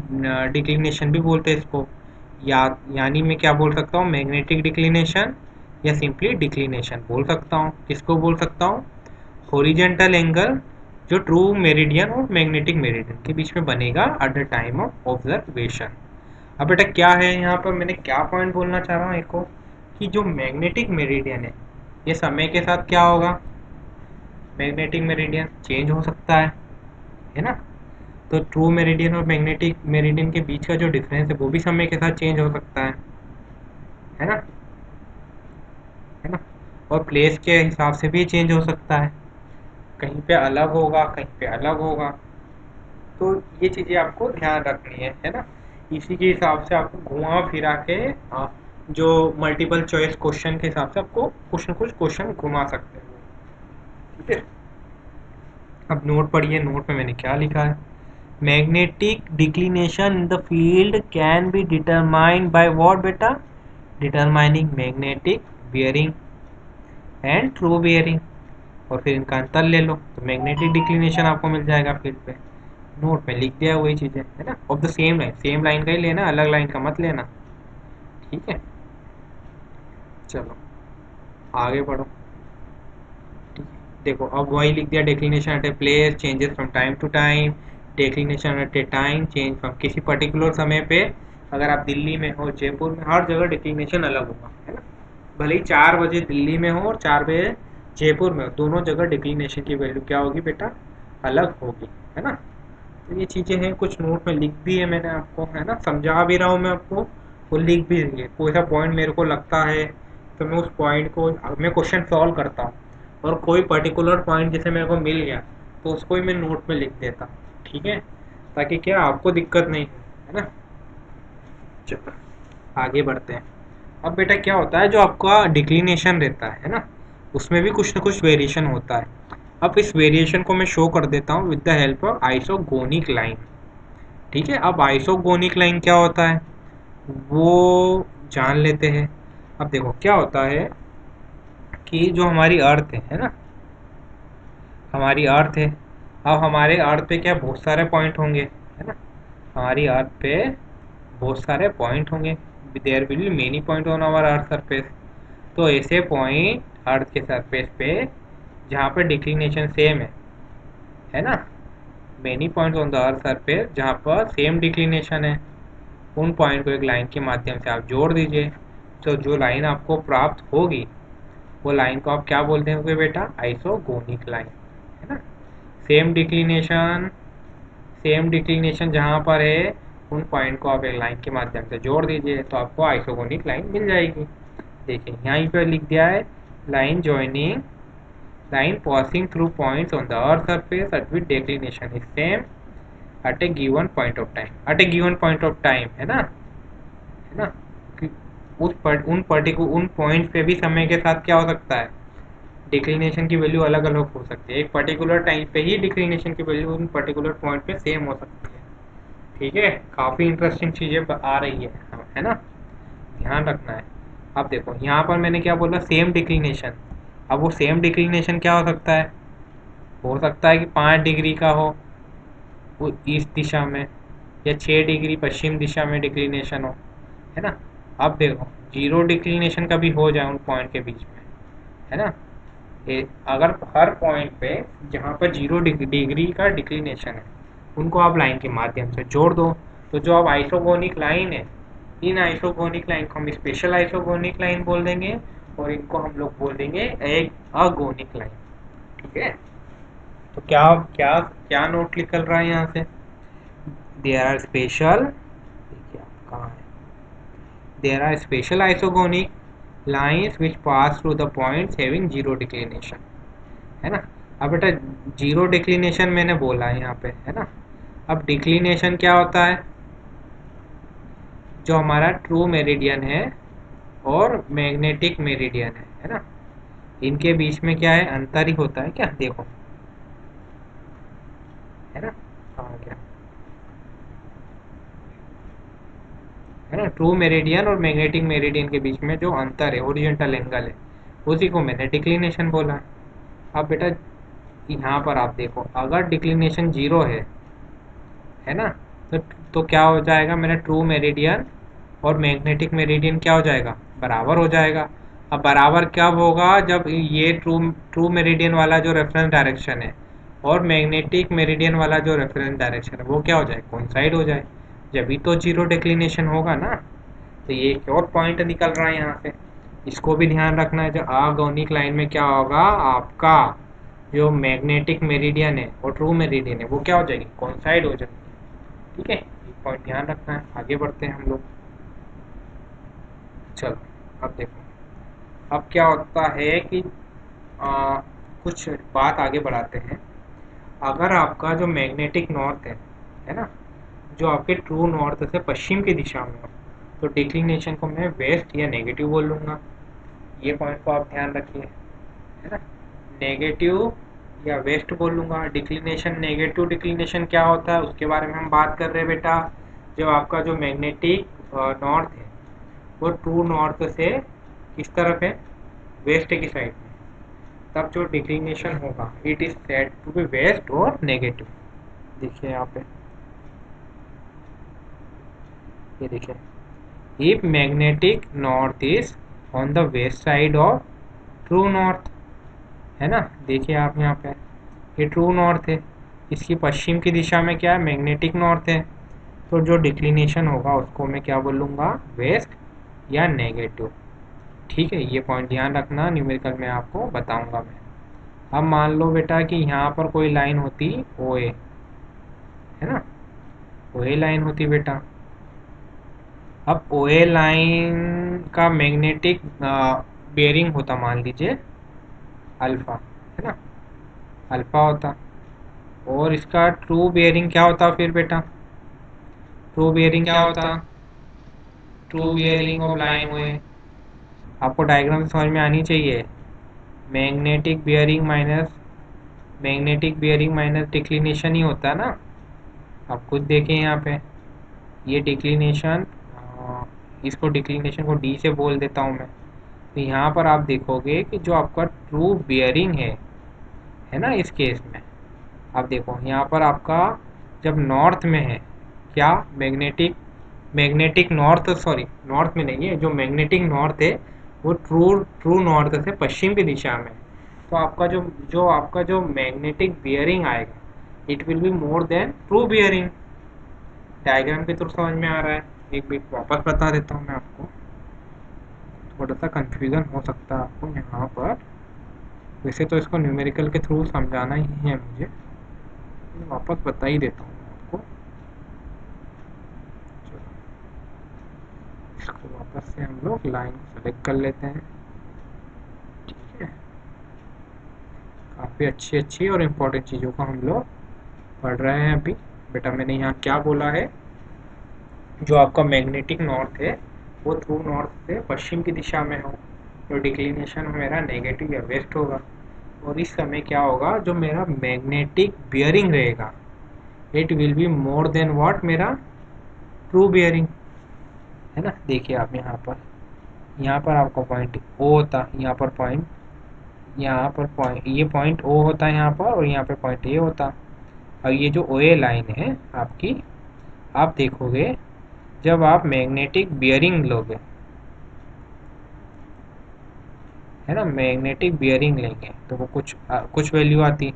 डिक्लिनेशन भी बोलते हैं इसको, यानी मैं क्या बोल सकता हूँ, मैग्नेटिक डिक्लिनेशन या सिंपली डिक्लिनेशन बोल सकता हूँ। किसको बोल सकता हूँ, हॉरिजॉन्टल एंगल जो ट्रू मेरिडियन और मैग्नेटिक मेरिडियन के बीच में बनेगा at the time of observation. अब बेटा क्या है यहाँ पर, मैंने क्या पॉइंट बोलना चाह रहा हूँ एक को, कि जो मैग्नेटिक मेरिडियन है ये समय के साथ क्या होगा, मैग्नेटिक मेरिडियन चेंज हो सकता है ना। तो ट्रू मेरिडियन और मैग्नेटिक मेरिडियन के बीच का जो डिफरेंस है वो भी समय के साथ चेंज हो सकता है ना, है ना। और प्लेस के हिसाब से भी चेंज हो सकता है, कहीं पे अलग होगा कहीं पे अलग होगा। तो ये चीज़ें आपको ध्यान रखनी है ना। इसी के हिसाब से आपको घुमा फिरा के जो मल्टीपल चॉइस क्वेश्चन के हिसाब से आपको कुछ न कुछ क्वेश्चन घुमा सकते हैं, ठीक है। अब नोट पढ़िए, नोट में मैंने क्या लिखा है, magnetic declination in the field can be determined by what बेटा, determining magnetic bearing and true bearing, और फिर इनका अंतर ले लो तो मैग्नेटिक डिक्लिनेशन आपको मिल जाएगा फील्ड पे। नोट में लिख दिया वही चीज़ें, है ना, ऑफ द सेम लाइन का ही लेना, अलग लाइन का मत लेना, ठीक है। चलो आगे बढ़ो, ठीक है। देखो अब वही लिख दिया, declination at a place changes from time to time, declination at a time change from, किसी पर्टिकुलर समय पे अगर आप दिल्ली में हो, जयपुर में, हर जगह डिक्लिनेशन अलग होगा, है ना। भले ही 4 बजे दिल्ली में हो और 4 बजे जयपुर में हो, दोनों जगह डिक्लिनेशन की वैल्यू क्या होगी बेटा, अलग होगी, है ना। तो ये चीज़ें हैं, कुछ नोट में लिख भी है मैंने आपको, है ना, समझा भी रहा हूँ मैं आपको, वो लिख भी रही है। कोई सा पॉइंट मेरे को लगता है तो मैं उस पॉइंट को, मैं क्वेश्चन सॉल्व करता हूँ, और कोई पर्टिकुलर पॉइंट जैसे मेरे को मिल गया तो उसको ही मैं नोट में लिख देता हूँ, ठीक है, ताकि क्या आपको दिक्कत नहीं हो, है ना। चलो आगे बढ़ते हैं। अब बेटा क्या होता है, जो आपका डिक्लिनेशन रहता है ना, उसमें भी कुछ ना कुछ वेरिएशन होता है। अब इस वेरिएशन को मैं शो कर देता हूँ with the help of isogonic line, ठीक है। अब आइसोगोनिक लाइन क्या होता है वो जान लेते हैं। अब देखो क्या होता है कि जो हमारी अर्थ है ना, हमारी अर्थ है। अब हमारे अर्थ पे क्या बहुत सारे पॉइंट होंगे, है ना। हमारी अर्थ पे बहुत सारे पॉइंट होंगे, there will be many point on our earth surface. तो ऐसे पॉइंट अर्थ के सरफेस पे जहाँ पे डिक्लिनेशन सेम है ना, many point on the earth surface जहाँ पर सेम डिक्लिनेशन है, उन पॉइंट को एक लाइन के माध्यम से आप जोड़ दीजिए। तो जो लाइन आपको प्राप्त होगी वो लाइन को आप क्या बोलते हैं बेटा, आइसोगोनिक लाइन, है ना। सेम डिक्लिनेशन, सेम डिक्लिनेशन जहाँ पर है उन पॉइंट को आप एक लाइन के माध्यम से जोड़ दीजिए तो आपको आइसोगोनिक लाइन मिल जाएगी। देखिए यहाँ पे लिख दिया है line joining, line passing through points on the earth surface at which declination is same at a given point of time, at a given point of time, है ना कि उन पॉइंट पे भी समय के साथ क्या हो सकता है, डिक्लिनेशन की वैल्यू अलग अलग हो सकती है। एक पर्टिकुलर टाइम पे ही डिक्लिनेशन की वैल्यू उन पर्टिकुलर पॉइंट पे सेम हो सकती है। ठीक है, काफ़ी इंटरेस्टिंग चीज़ें आ रही है ना, ध्यान रखना है। अब देखो यहाँ पर मैंने क्या बोला, सेम डिक्लिनेशन। अब वो सेम डिक्लिनेशन क्या हो सकता है कि 5 डिग्री का हो वो ईस्ट दिशा में, या 6 डिग्री पश्चिम दिशा में डिक्लिनेशन हो, है ना। अब देखो जीरो डिक्लिनेशन का भी हो जाए उन पॉइंट के बीच में, है ना। अगर हर पॉइंट पे जहाँ पर 0 डिग्री का डिक्लिनेशन है उनको आप लाइन के माध्यम से जोड़ दो, तो जो अब आइसोगोनिक लाइन है, इन आइसोगोनिक लाइन को हम स्पेशल आइसोगोनिक लाइन बोल देंगे और इनको हम लोग बोल देंगे एक अगोनिक लाइन। ठीक है, तो क्या क्या क्या नोट निकल रहा है यहाँ से, देयर आर स्पेशल, देखिए आप कहाँ है, there are special isogonic lines which pass through the points having zero declination, है ना। अब बेटा जीरो डिक्लिनेशन मैंने बोला है यहाँ पे, है ना। अब डिक्लिनेशन क्या होता है, जो हमारा ट्रू मेरिडियन है और मैग्नेटिक मेरिडियन है ना, इनके बीच में क्या है, अंतर ही होता है क्या, देखो, है ना, कहाँ गया, है ना। ट्रू मेरिडियन और मैग्नेटिक मेरिडियन के बीच में जो अंतर है, ओरिजेंटल एंगल है, उसी को मैंने डिक्लिनेशन बोला। अब बेटा यहाँ पर आप देखो, अगर डिक्लिनेशन जीरो है ना, तो क्या हो जाएगा, मेरा ट्रू मेरिडियन और मैग्नेटिक मेरिडियन क्या हो जाएगा, बराबर हो जाएगा। अब बराबर कब होगा, जब ये ट्रू मेरिडियन वाला जो रेफरेंस डायरेक्शन है और मैग्नेटिक मेरिडियन वाला जो रेफरेंस डायरेक्शन है वो क्या हो जाए, कोइंसाइड हो जाए, जब तो जीरो डिक्लिनेशन होगा ना। तो ये एक और पॉइंट निकल रहा है यहाँ से, इसको भी ध्यान रखना है। जो आगोनिक लाइन में क्या होगा, आपका जो मैग्नेटिक मेरिडियन है और ट्रू मेरिडियन है वो क्या हो जाएगी, कोइंसाइड हो जाएगी। ठीक है, ये पॉइंट ध्यान रखना है। आगे बढ़ते हैं हम लोग, चलो अब देखो अब क्या होता है कि कुछ बात आगे बढ़ाते हैं। अगर आपका जो मैग्नेटिक नॉर्थ है ना, जो आपके ट्रू नॉर्थ से पश्चिम की दिशा में हो, तो डिक्लिनेशन को मैं वेस्ट या नेगेटिव बोल लूँगा। ये पॉइंट को आप ध्यान रखिए, है ना, नेगेटिव या वेस्ट बोल लूँगा। डिक्लिनेशन, नेगेटिव डिक्लिनेशन क्या होता है उसके बारे में हम बात कर रहे हैं बेटा। जब आपका जो मैग्नेटिक नॉर्थ है वो ट्रू नॉर्थ से किस तरफ है, वेस्ट की साइड में, तब जो डिक्लिनेशन होगा it is said to be west और नेगेटिव। देखिए यहाँ पे, ये देखिए, if magnetic north is on the west side of true north, है ना। देखिए आप यहाँ पे, ये ट्रू नॉर्थ है, इसकी पश्चिम की दिशा में क्या है, मैग्नेटिक नॉर्थ है, तो जो डिक्लिनेशन होगा उसको मैं क्या बोलूँगा, वेस्ट या नेगेटिव। ठीक है, ये पॉइंट ध्यान रखना, न्यूमेरिकल में आपको बताऊंगा मैं। अब मान लो बेटा कि यहाँ पर कोई लाइन होती ओ ए, है ना, ओ ए लाइन होती बेटा। अब ओ ए लाइन का मैग्नेटिक बेयरिंग होता, मान लीजिए अल्फा, है ना, अल्फा होता, और इसका ट्रू बेयरिंग क्या होता फिर बेटा, ट्रू बेयरिंग क्या होता, ट्रू बेयरिंग ऑफ लाइन हुए, आपको डायग्राम समझ में आनी चाहिए। मैग्नेटिक बियरिंग माइनस डिक्लिनेशन ही होता है ना। आप खुद देखें यहाँ पे, ये डिक्लिनेशन, इसको डिक्लिनेशन को डी से बोल देता हूँ मैं। तो यहाँ पर आप देखोगे कि जो आपका ट्रू बियरिंग है है ना। इस केस में आप देखो यहाँ पर आपका जब नॉर्थ में है क्या मैग्नेटिक नॉर्थ, सॉरी नॉर्थ में नहीं है, जो मैग्नेटिक नॉर्थ है वो ट्रू नॉर्थ से पश्चिम की दिशा में है। तो आपका जो मैग्नेटिक बियरिंग आएगा it will be more than true bearing. Diagram के थ्रू समझ में आ रहा है। एक बिट वापस बता देता हूँ मैं आपको, थोड़ा सा कंफ्यूजन हो सकता है आपको यहाँ पर। वैसे तो इसको न्यूमेरिकल के थ्रू समझाना ही है मुझे, वापस बता ही देता हूँ मैं आपको। चलो इसको वापस से हम लोग लाइन को सेलेक्ट कर लेते हैं। ठीक है, काफ़ी अच्छी और इम्पोर्टेंट चीज़ों को हम लोग पढ़ रहे हैं अभी। बेटा मैंने यहाँ क्या बोला है, जो आपका मैग्नेटिक नॉर्थ है वो ट्रू नॉर्थ से पश्चिम की दिशा में हो, जो डिक्लिनेशन मेरा नेगेटिव या वेस्ट होगा। और इस समय क्या होगा, जो मेरा मैग्नेटिक बियरिंग रहेगा it will be more than what, मेरा ट्रू बियरिंग, है ना। देखिए आप यहाँ पर आपका पॉइंट ओ होता, यहाँ पर पॉइंट ये पॉइंट ओ होता है यहाँ पर, और यहाँ पे पॉइंट ए होता। और ये जो ओ ए लाइन है आपकी, आप देखोगे जब आप मैग्नेटिक बियरिंग लोगे, है ना, मैग्नेटिक बियरिंग लेंगे तो वो कुछ वैल्यू आती।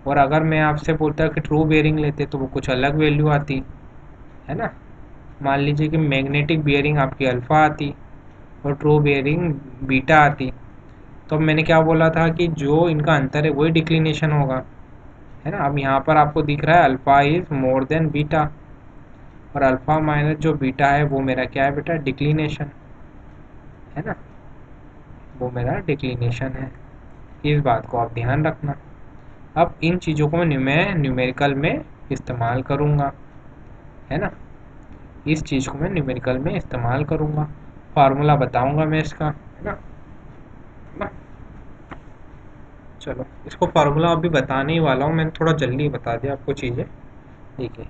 और अगर मैं आपसे बोलता कि ट्रू बियरिंग लेते तो वो कुछ अलग वैल्यू आती, है ना। मान लीजिए कि मैग्नेटिक बियरिंग आपकी अल्फ़ा आती और ट्रू बियरिंग बीटा आती, तो अब मैंने क्या बोला था कि जो इनका अंतर है वही डिक्लिनेशन होगा, है ना। अब यहाँ पर आपको दिख रहा है alpha is more than beta, और अल्फ़ा माइनस जो बीटा है वो मेरा क्या है बेटा, डिक्लिनेशन, है ना, वो मेरा डिक्लिनेशन है। इस बात को आप ध्यान रखना। अब इन चीज़ों को मैं न्यूमेरिकल में इस्तेमाल करूँगा, है ना। इस चीज़ को मैं न्यूमेरिकल में इस्तेमाल करूँगा, फार्मूला बताऊँगा मैं इसका, है ना। चलो इसको फार्मूला अभी बताने ही वाला हूँ, मैंने थोड़ा जल्दी बता दिया आपको चीज़ें। देखिए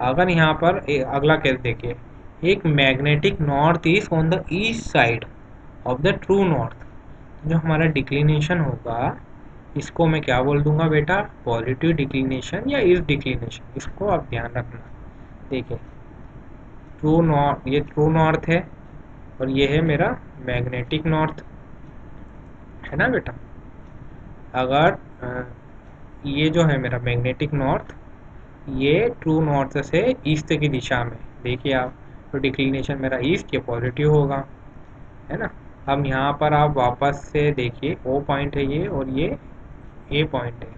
अगर यहाँ पर अगला केस देखिए, एक magnetic north east on the east side of the true north, जो हमारा डिक्लिनेशन होगा इसको मैं क्या बोल दूंगा बेटा, पॉजिटिव डिक्लिनेशन या ईस्ट डिक्लिनेशन, इसको आप ध्यान रखना। देखिए ट्रू नॉर्थ, ये ट्रू नॉर्थ है और ये है मेरा मैग्नेटिक नॉर्थ, है ना बेटा। अगर ये जो है मेरा मैग्नेटिक नॉर्थ, ये ट्रू नॉर्थ से ईस्ट की दिशा में, देखिए आप, तो डिक्लिनेशन मेरा ईस्ट, ये पॉजिटिव होगा, है ना। अब यहाँ पर आप वापस से देखिए ओ पॉइंट है ये, और ये ए पॉइंट है,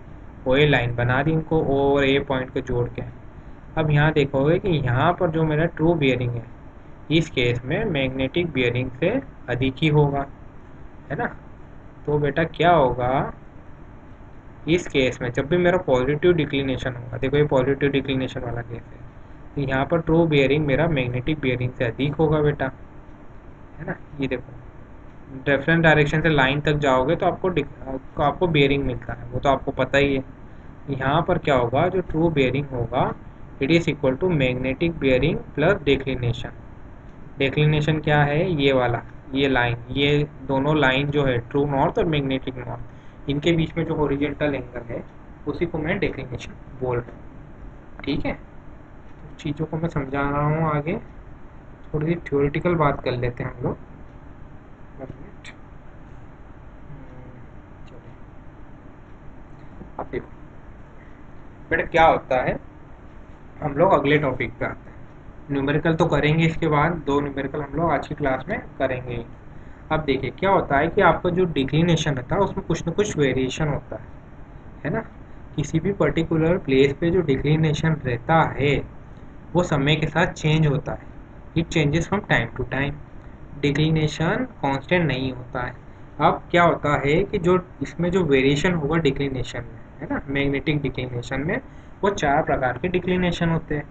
ओ ए लाइन बना दी इनको, ओ और ए पॉइंट को जोड़ के। अब यहाँ देखोगे कि यहाँ पर जो मेरा ट्रू बियरिंग है इस केस में मैग्नेटिक बियरिंग से अधिक ही होगा, है ना। तो बेटा क्या होगा इस केस में, जब भी मेरा पॉजिटिव डिक्लिनेशन होगा, देखो ये पॉजिटिव डिक्लिनेशन वाला केस है, तो यहाँ पर ट्रू बियरिंग मेरा मैग्नेटिक बियरिंग से अधिक होगा बेटा, है ना। ये देखो डिफरेंट डायरेक्शन से लाइन तक जाओगे तो आपको बियरिंग मिलता है, वो तो आपको पता ही है। यहाँ पर क्या होगा, जो ट्रू बियरिंग होगा it is equal to magnetic bearing plus declination. Declination क्या है, ये वाला, ये लाइन, ये दोनों लाइन जो है ट्रू नॉर्थ और मैग्नेटिक नॉर्थ, इनके बीच में जो ओरिजेंटल एंगल है उसी को मैं डिक्लिनेशन बोल रहा हूँ। ठीक है, तो चीज़ों को मैं समझा रहा हूँ आगे, थोड़ी सी थ्योरेटिकल बात कर लेते हैं हम लोग। चलो अब देखो बेटा क्या होता है, हम लोग अगले टॉपिक पे आते हैं। न्यूमेरिकल तो करेंगे, इसके बाद दो न्यूमेरिकल हम लोग आज की क्लास में करेंगे। अब देखिए क्या होता है कि आपका जो डिक्लिनेशन रहता है उसमें कुछ ना कुछ वेरिएशन होता है ना। किसी भी पर्टिकुलर प्लेस पे जो डिक्लिनेशन रहता है वो समय के साथ चेंज होता है, it changes from time to time. Declination constant नहीं होता है। अब क्या होता है कि जो इसमें जो वेरिएशन होगा डिक्लिनेशन में, है ना, मैग्नेटिक डिक्लिनेशन में, वो चार प्रकार के डिक्लिनेशन होते हैं।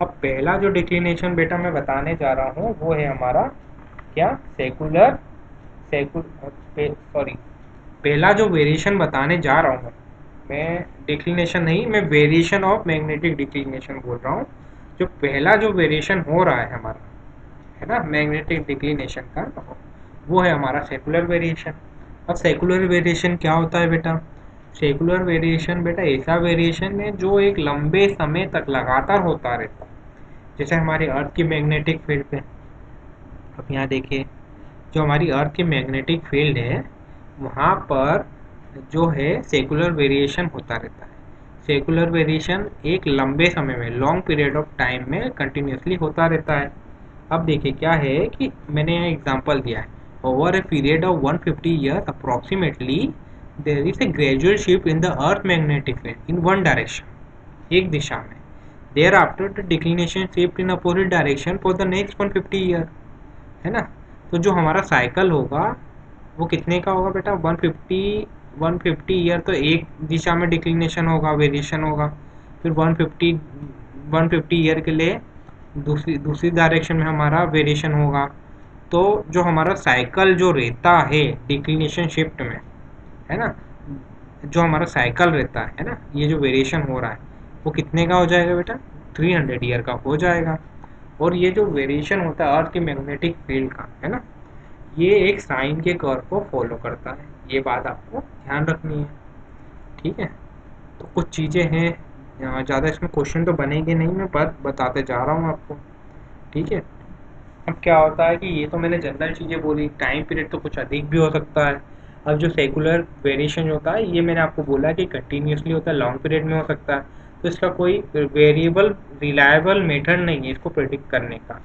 अब पहला जो डिक्लिनेशन बेटा मैं बताने जा रहा हूँ वो है हमारा क्या, सेकुलर सॉरी, पहला जो वेरिएशन बताने जा रहा हूँ मैं डिक्लिनेशन नहीं, मैं वेरिएशन ऑफ मैग्नेटिक डिक्लिनेशन बोल रहा हूँ। जो पहला जो वेरिएशन हो रहा है हमारा, है ना, मैग्नेटिक डिक्लिनेशन का, वो है हमारा सेकुलर वेरिएशन। अब सेकुलर वेरिएशन क्या होता है बेटा, सेकुलर वेरिएशन बेटा ऐसा वेरिएशन है जो एक लंबे समय तक लगातार होता रहता है। जैसे हमारी अर्थ की मैग्नेटिक फील्ड पे, अब यहाँ देखिए, जो हमारी अर्थ की मैग्नेटिक फील्ड है वहाँ पर जो है सेकुलर वेरिएशन होता रहता है। सेकुलर वेरिएशन एक लंबे समय में, लॉन्ग पीरियड ऑफ टाइम में कंटिन्यूसली होता रहता है। अब देखिए क्या है कि मैंने यहाँ एग्जांपल दिया है, over a period of 150 years approximately there is a gradual shift in the earth magnetic field in one direction, एक दिशा में। There after the declination shift in opposite direction for the next 150 year, है ना। तो जो हमारा cycle होगा वो कितने का होगा बेटा, 150 ईयर तो एक दिशा में डिक्लिनेशन होगा, वेरिएशन होगा। फिर 150 ईयर के लिए दूसरी डायरेक्शन में हमारा वेरिएशन होगा। तो जो हमारा साइकिल जो रहता है डिक्लिनेशन शिफ्ट में, है ना, जो हमारा साइकिल रहता है ना, ये जो वेरिएशन हो रहा है वो कितने का हो जाएगा बेटा, 300 ईयर का हो जाएगा। और ये जो वेरिएशन होता है अर्थ की मैग्नेटिक फील्ड का, है ना, ये एक साइन के कर्व को फॉलो करता है। ये बात आपको ध्यान रखनी है, ठीक है। तो कुछ चीज़ें हैं, ज़्यादा इसमें क्वेश्चन तो बनेंगे नहीं, मैं बात बताते जा रहा हूँ आपको, ठीक है। अब क्या होता है कि ये तो मैंने जनरल चीज़ें बोली, टाइम पीरियड तो कुछ अधिक भी हो सकता है। अब जो सेकुलर वेरिएशन होता है ये मैंने आपको बोला कि कंटिन्यूसली होता है, लॉन्ग पीरियड में हो सकता है। तो इसका कोई वेरिएबल रिलायबल मेथड नहीं है इसको प्रेडिक्ट करने का,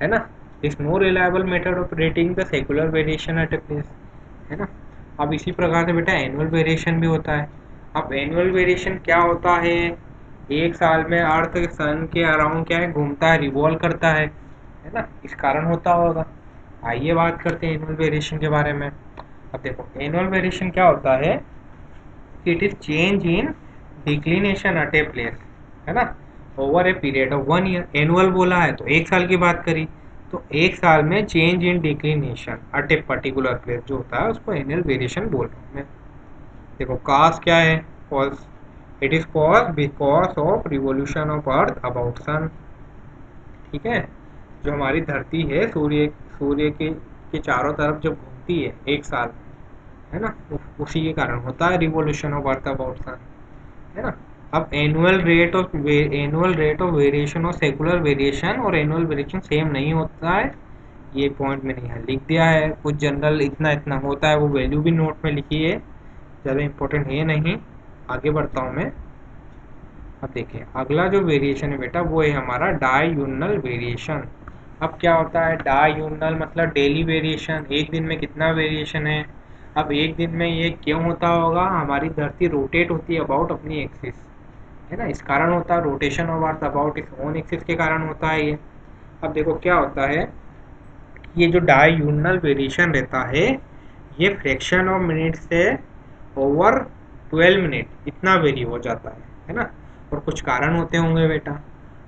है ना। Is no reliable method of predicting the secular variation at a place, है ना। अब इसी प्रकार से बेटा एनुअल वेरिएशन भी होता है। अब एनुअल वेरिएशन क्या होता है, एक साल में अर्थ सन के अराउंड क्या है, घूमता है, रिवॉल्व करता है ना, इस कारण होता होगा। आइए बात करते हैं एनुअल वेरिएशन के बारे में। अब देखो एनुअल वेरिएशन क्या होता है, it is change in declination at a place, है ना, over a period of 1 year. Annual बोला है तो एक साल की बात करी, तो एक साल में change in declination at a particular place जो होता है उसको एनुअल वेरिएशन बोल रहा हूँ मैं। देखो काज क्या है, cause, it is cause because of revolution of earth about sun, ठीक है। जो हमारी धरती है सूर्य के चारों तरफ जब घूमती है एक साल, है ना, उसी के कारण होता है revolution of earth about sun, है ना। अब एनुअल रेट ऑफ वेरिएशन और सेकुलर वेरिएशन और एनुअल वेरिएशन सेम नहीं होता है, ये पॉइंट मैंने यहाँ लिख दिया है। कुछ जनरल इतना इतना होता है, वो वैल्यू भी नोट में लिखी है, ज़्यादा इंपॉर्टेंट है नहीं। आगे बढ़ता हूँ मैं। अब देखिए अगला जो वेरिएशन है बेटा वो है हमारा डाययूनल वेरिएशन। अब क्या होता है डाययूनल, मतलब डेली वेरिएशन, एक दिन में कितना वेरिएशन है। अब एक दिन में ये क्यों होता होगा, हमारी धरती रोटेट होती है अबाउट अपनी एक्सिस, है ना, इस कारण होता है rotation of earth about its own axis के कारण होता है ये। अब देखो क्या होता है, ये जो डाययूनल वेरिएशन रहता है ये फ्रैक्शन ऑफ मिनट से ओवर 12 मिनट इतना वेरी हो जाता है ना। और कुछ कारण होते होंगे बेटा।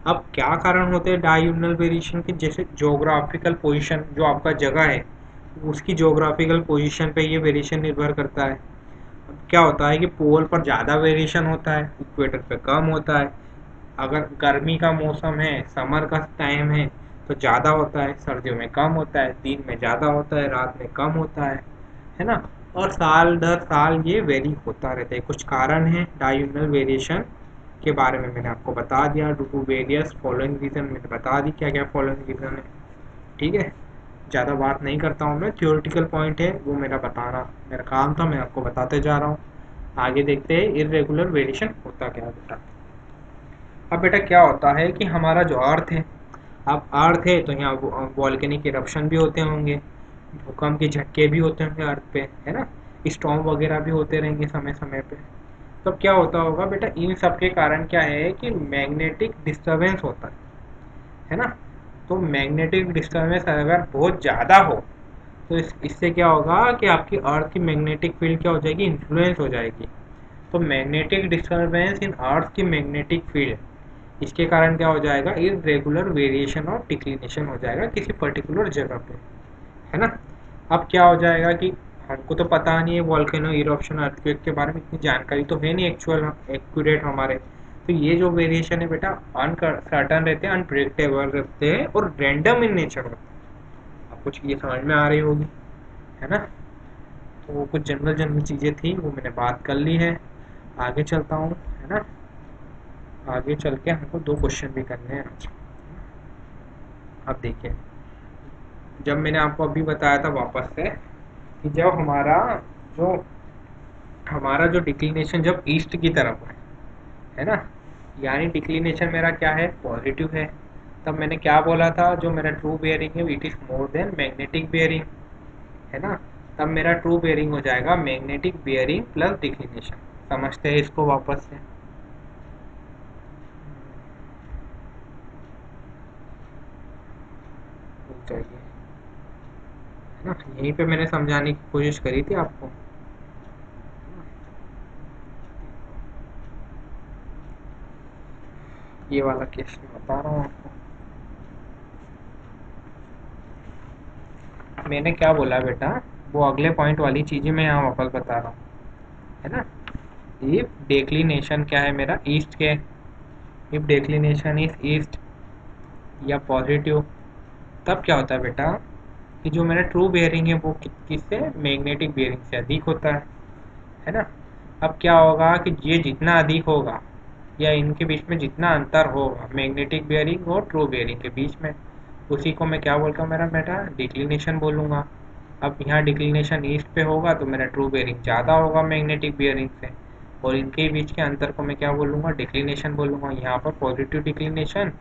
अब क्या कारण होते हैं डाययूनल वेरिएशन के, जैसे ज्योग्राफिकल पोजीशन, जो आपका जगह है उसकी ज्योग्राफिकल पोजीशन पे ये वेरिएशन निर्भर करता है। अब क्या होता है कि पोल पर ज़्यादा वेरिएशन होता है, इक्वेटर पे कम होता है। अगर गर्मी का मौसम है, समर का टाइम है तो ज़्यादा होता है, सर्दियों में कम होता है, दिन में ज़्यादा होता है, रात में कम होता है ना। और साल दर साल ये वेरी होता रहता है। कुछ कारण है डाययूनल वेरिएशन के बारे में मैंने आपको बता दिया, due to various following reason मैंने बता दी क्या क्या फॉलोइंग रीजन है, ठीक है। ज़्यादा बात नहीं करता हूँ मैं, थियोरेटिकल पॉइंट है वो मेरा बताना मेरा काम था, मैं आपको बताते जा रहा हूँ। आगे देखते हैं इरेगुलर वेरिएशन होता क्या है बेटा। अब बेटा क्या होता है कि हमारा जो अर्थ है, अब अर्थ है तो यहाँ वॉल्केनिक इरप्शन भी होते होंगे, भूकंप के झटके भी होते होंगे अर्थ पे, है ना, स्टॉर्म वगैरह भी होते रहेंगे समय समय पे। तब क्या होता होगा बेटा, इन सब के कारण क्या है कि मैग्नेटिक डिस्टर्बेंस होता है ना। तो मैग्नेटिक डिस्टर्बेंस अगर बहुत ज़्यादा हो तो इससे क्या होगा कि आपकी अर्थ की मैग्नेटिक फील्ड क्या हो जाएगी, इन्फ्लुएंस हो जाएगी। तो मैग्नेटिक डिस्टर्बेंस इन अर्थ की मैग्नेटिक फील्ड, इसके कारण क्या हो जाएगा, इरेगुलर वेरिएशन ऑफ डिक्लिनेशन हो जाएगा किसी पर्टिकुलर जगह पे, है ना। अब क्या हो जाएगा कि हमको तो पता नहीं है वॉल्केनो इरप्शन अर्थक्वेक के बारे में, इतनी जानकारी तो है नहीं एक्चुअल एक्यूरेट हमारे। तो ये जो वेरिएशन है बेटा अनसर्टन रहते हैं, अनप्रेडिक्टेबल रहते हैं और रैंडम इन नेचर होते हैं। आपको ये समझ में आ रही होगी, है ना। तो कुछ जनरल चीज़ें थी वो मैंने बात कर ली है। आगे चलता हूँ, है ना। आगे चल के हमको 2 क्वेश्चन भी करने हैं आज। अब देखिए, जब मैंने आपको अभी बताया था वापस से कि जब जो हमारा जो डिक्लिनेशन जब ईस्ट की तरफ है ना, यानी डिक्लिनेशन मेरा क्या है, पॉजिटिव है, तब मैंने क्या बोला था, जो मेरा ट्रू बेयरिंग है it is more then magnetic bearing, है ना। तब मेरा ट्रू बेयरिंग हो जाएगा मैग्नेटिक बेयरिंग प्लस डिक्लिनेशन। समझते हैं इसको वापस से। चाहिए, है ना, यहीं पे मैंने समझाने की कोशिश करी थी आपको। ये वाला केस बता रहा हूँ आपको। मैंने क्या बोला बेटा, वो अगले पॉइंट वाली चीजें मैं यहाँ वापस बता रहा हूँ, है ना। इफ डिक्लिनेशन क्या है मेरा, ईस्ट के, इफ डिक्लिनेशन इज ईस्ट या पॉजिटिव, तब क्या होता है बेटा कि जो मेरा ट्रू बेयरिंग है वो किससे, मैग्नेटिक बेयरिंग से अधिक होता है ना। अब क्या होगा कि ये जितना अधिक होगा या इनके बीच में जितना अंतर होगा मैग्नेटिक बेयरिंग और ट्रू बेयरिंग के बीच में, उसी को मैं क्या बोलता हूँ मेरा बेटा, डिक्लिनेशन बोलूँगा। अब यहाँ डिक्लिनेशन ईस्ट पे होगा तो मेरा ट्रू बेयरिंग ज़्यादा होगा मैग्नेटिक बेयरिंग से, और इनके बीच के अंतर को मैं क्या बोलूँगा, डिक्लिनेशन बोलूँगा। यहाँ पर पॉजिटिव डिक्लिनेशन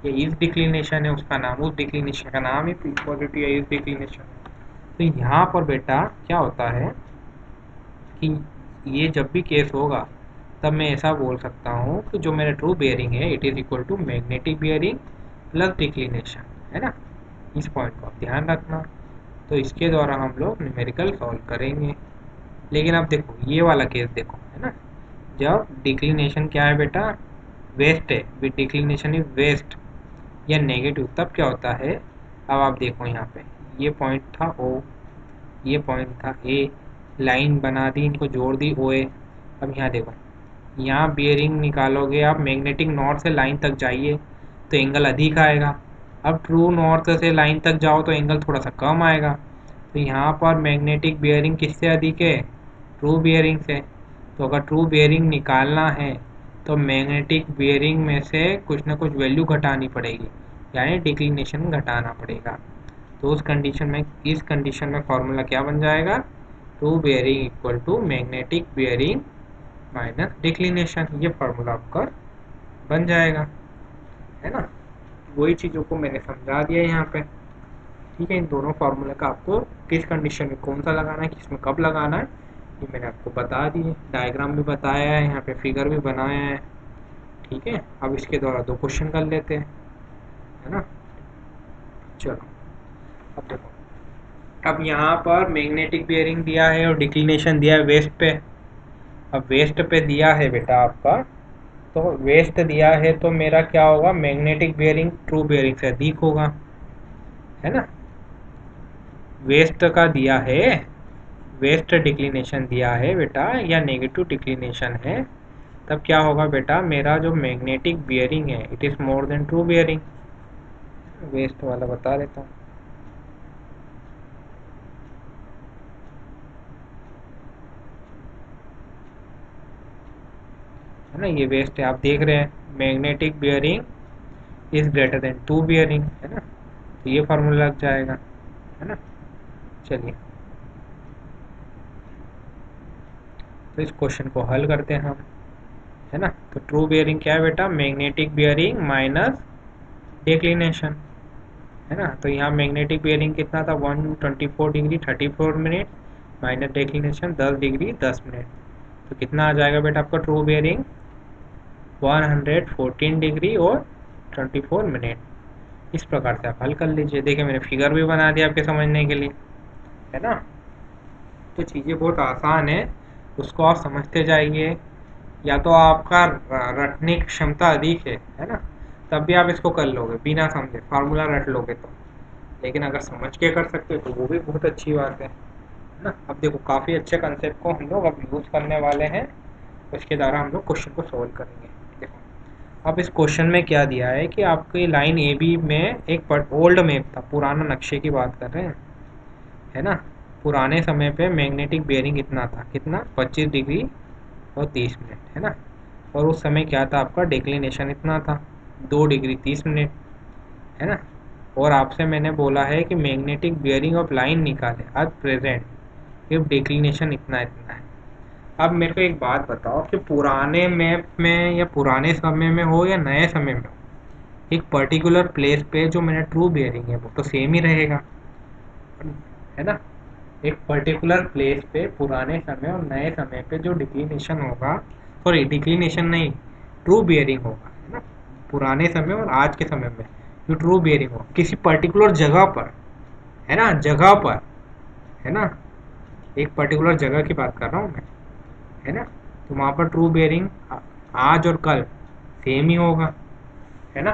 या ईस्ट डिक्लिनेशन है, उसका नाम, उस डिक्लिनेशन का नाम ही पॉजिटिव या ईस्ट डिक्लिनेशन है। तो यहाँ पर बेटा क्या होता है कि ये जब भी केस होगा तब मैं ऐसा बोल सकता हूँ कि जो मेरा ट्रू बेयरिंग है it is equal to magnetic bearing plus declination, है ना। इस पॉइंट को ध्यान रखना। तो इसके द्वारा हम लोग न्यूमेरिकल सॉल्व करेंगे। लेकिन अब देखो ये वाला केस देखो, है ना, जब डिक्लिनेशन क्या है बेटा, वेस्ट है, विद डिक्लिनेशन इज वेस्ट या नेगेटिव, तब क्या होता है। अब आप देखो यहाँ पे ये पॉइंट था ओ, ये पॉइंट था ए, लाइन बना दी, इनको जोड़ दी ओ ए। अब यहाँ देखो, यहाँ बियरिंग निकालोगे आप, मैग्नेटिक नॉर्थ से लाइन तक जाइए तो एंगल अधिक आएगा। अब ट्रू नॉर्थ से लाइन तक जाओ तो एंगल थोड़ा सा कम आएगा। तो यहाँ पर मैग्नेटिक बियरिंग किससे अधिक है, ट्रू बियरिंग से। तो अगर ट्रू बियरिंग निकालना है तो मैग्नेटिक बियरिंग में से कुछ ना कुछ वैल्यू घटानी पड़ेगी, यानी डिक्लिनेशन घटाना पड़ेगा। तो उस कंडीशन में, इस कंडीशन में फॉर्मूला क्या बन जाएगा, true bearing equal to magnetic bearing minus declination, ये फार्मूला आपका बन जाएगा, है ना। वही चीज़ों को मैंने समझा दिया यहाँ पे, ठीक है। इन दोनों फार्मूले का आपको किस कंडीशन में कौन सा लगाना है, किस में कब लगाना है, ये मैंने आपको बता दिए, डायग्राम भी बताया है, यहाँ पे फिगर भी बनाया है, ठीक है। अब इसके द्वारा 2 क्वेश्चन कर लेते हैं, है ना। चलो अब देखो, अब यहाँ पर मैग्नेटिक बियरिंग दिया है और डिक्लिनेशन दिया है वेस्ट पे। अब वेस्ट पे दिया है बेटा आपका, तो वेस्ट दिया है तो मेरा क्या होगा, मैग्नेटिक बियरिंग ट्रू बियरिंग से अधिक होगा, है ना। वेस्ट का दिया है, वेस्ट डिक्लिनेशन दिया है बेटा या नेगेटिव डिक्लिनेशन है, तब क्या होगा बेटा, मेरा जो मैग्नेटिक बियरिंग है it is more than true bearing. West वाला बता देता हूँ, है ना, ये वेस्ट है, आप देख रहे हैं magnetic bearing is greater than true bearing, है ना। तो ये फार्मूला लग जाएगा, है ना। चलिए तो इस क्वेश्चन को हल करते हैं हम, है ना। तो ट्रू बियरिंग क्या है बेटा, मैग्नेटिक बियरिंग माइनस डिक्लिनेशन, है ना। तो यहाँ मैग्नेटिक बियरिंग कितना था, 124 degree 34 minute minus declination 10 degree 10 minute. तो कितना आ जाएगा बेटा आपका ट्रू बियरिंग, 114 डिग्री और 24 मिनट। इस प्रकार से आप हल कर लीजिए। देखिए मैंने फिगर भी बना दिया आपके समझने के लिए, है ना। तो चीज़ें बहुत आसान है, उसको आप समझते जाइए। या तो आपका रटने की क्षमता अधिक है ना, तब भी आप इसको कर लोगे बिना समझे, फार्मूला रट लोगे तो। लेकिन अगर समझ के कर सकते हो तो वो भी बहुत अच्छी बात है ना। अब देखो काफ़ी अच्छे कंसेप्ट को हम लोग अब यूज़ करने वाले हैं, उसके द्वारा हम लोग क्वेश्चन को सॉल्व करेंगे। देखो अब इस क्वेश्चन में क्या दिया है कि आपकी लाइन ए बी में एक ओल्ड मैप था, पुराना नक्शे की बात कर रहे हैं, है ना। पुराने समय पे मैग्नेटिक बेयरिंग इतना था, कितना, 25 डिग्री और 30 मिनट, है ना। और उस समय क्या था आपका, डिक्लिनेशन इतना था 2 डिग्री 30 मिनट, है ना। और आपसे मैंने बोला है कि मैग्नेटिक बियरिंग ऑफ लाइन निकाले एट प्रेजेंट इफ डिक्लिनेशन इतना इतना है। अब मेरे को एक बात बताओ कि पुराने मैप में या पुराने समय में हो या नए समय में हो, एक पर्टिकुलर प्लेस पे जो मेरा ट्रू बियरिंग है वो तो सेम ही रहेगा, है ना। एक पर्टिकुलर प्लेस पे पुराने समय और नए समय पे जो डिक्लिनेशन होगा, सॉरी डिक्लिनेशन नहीं, ट्रू बियरिंग होगा, है ना। पुराने समय और आज के समय में जो ट्रू बियरिंग हो किसी पर्टिकुलर जगह पर, है ना, जगह पर, है ना, एक पर्टिकुलर जगह की बात कर रहा हूँ मैं, है ना। तो वहाँ पर ट्रू बियरिंग आज और कल सेम ही होगा, है ना।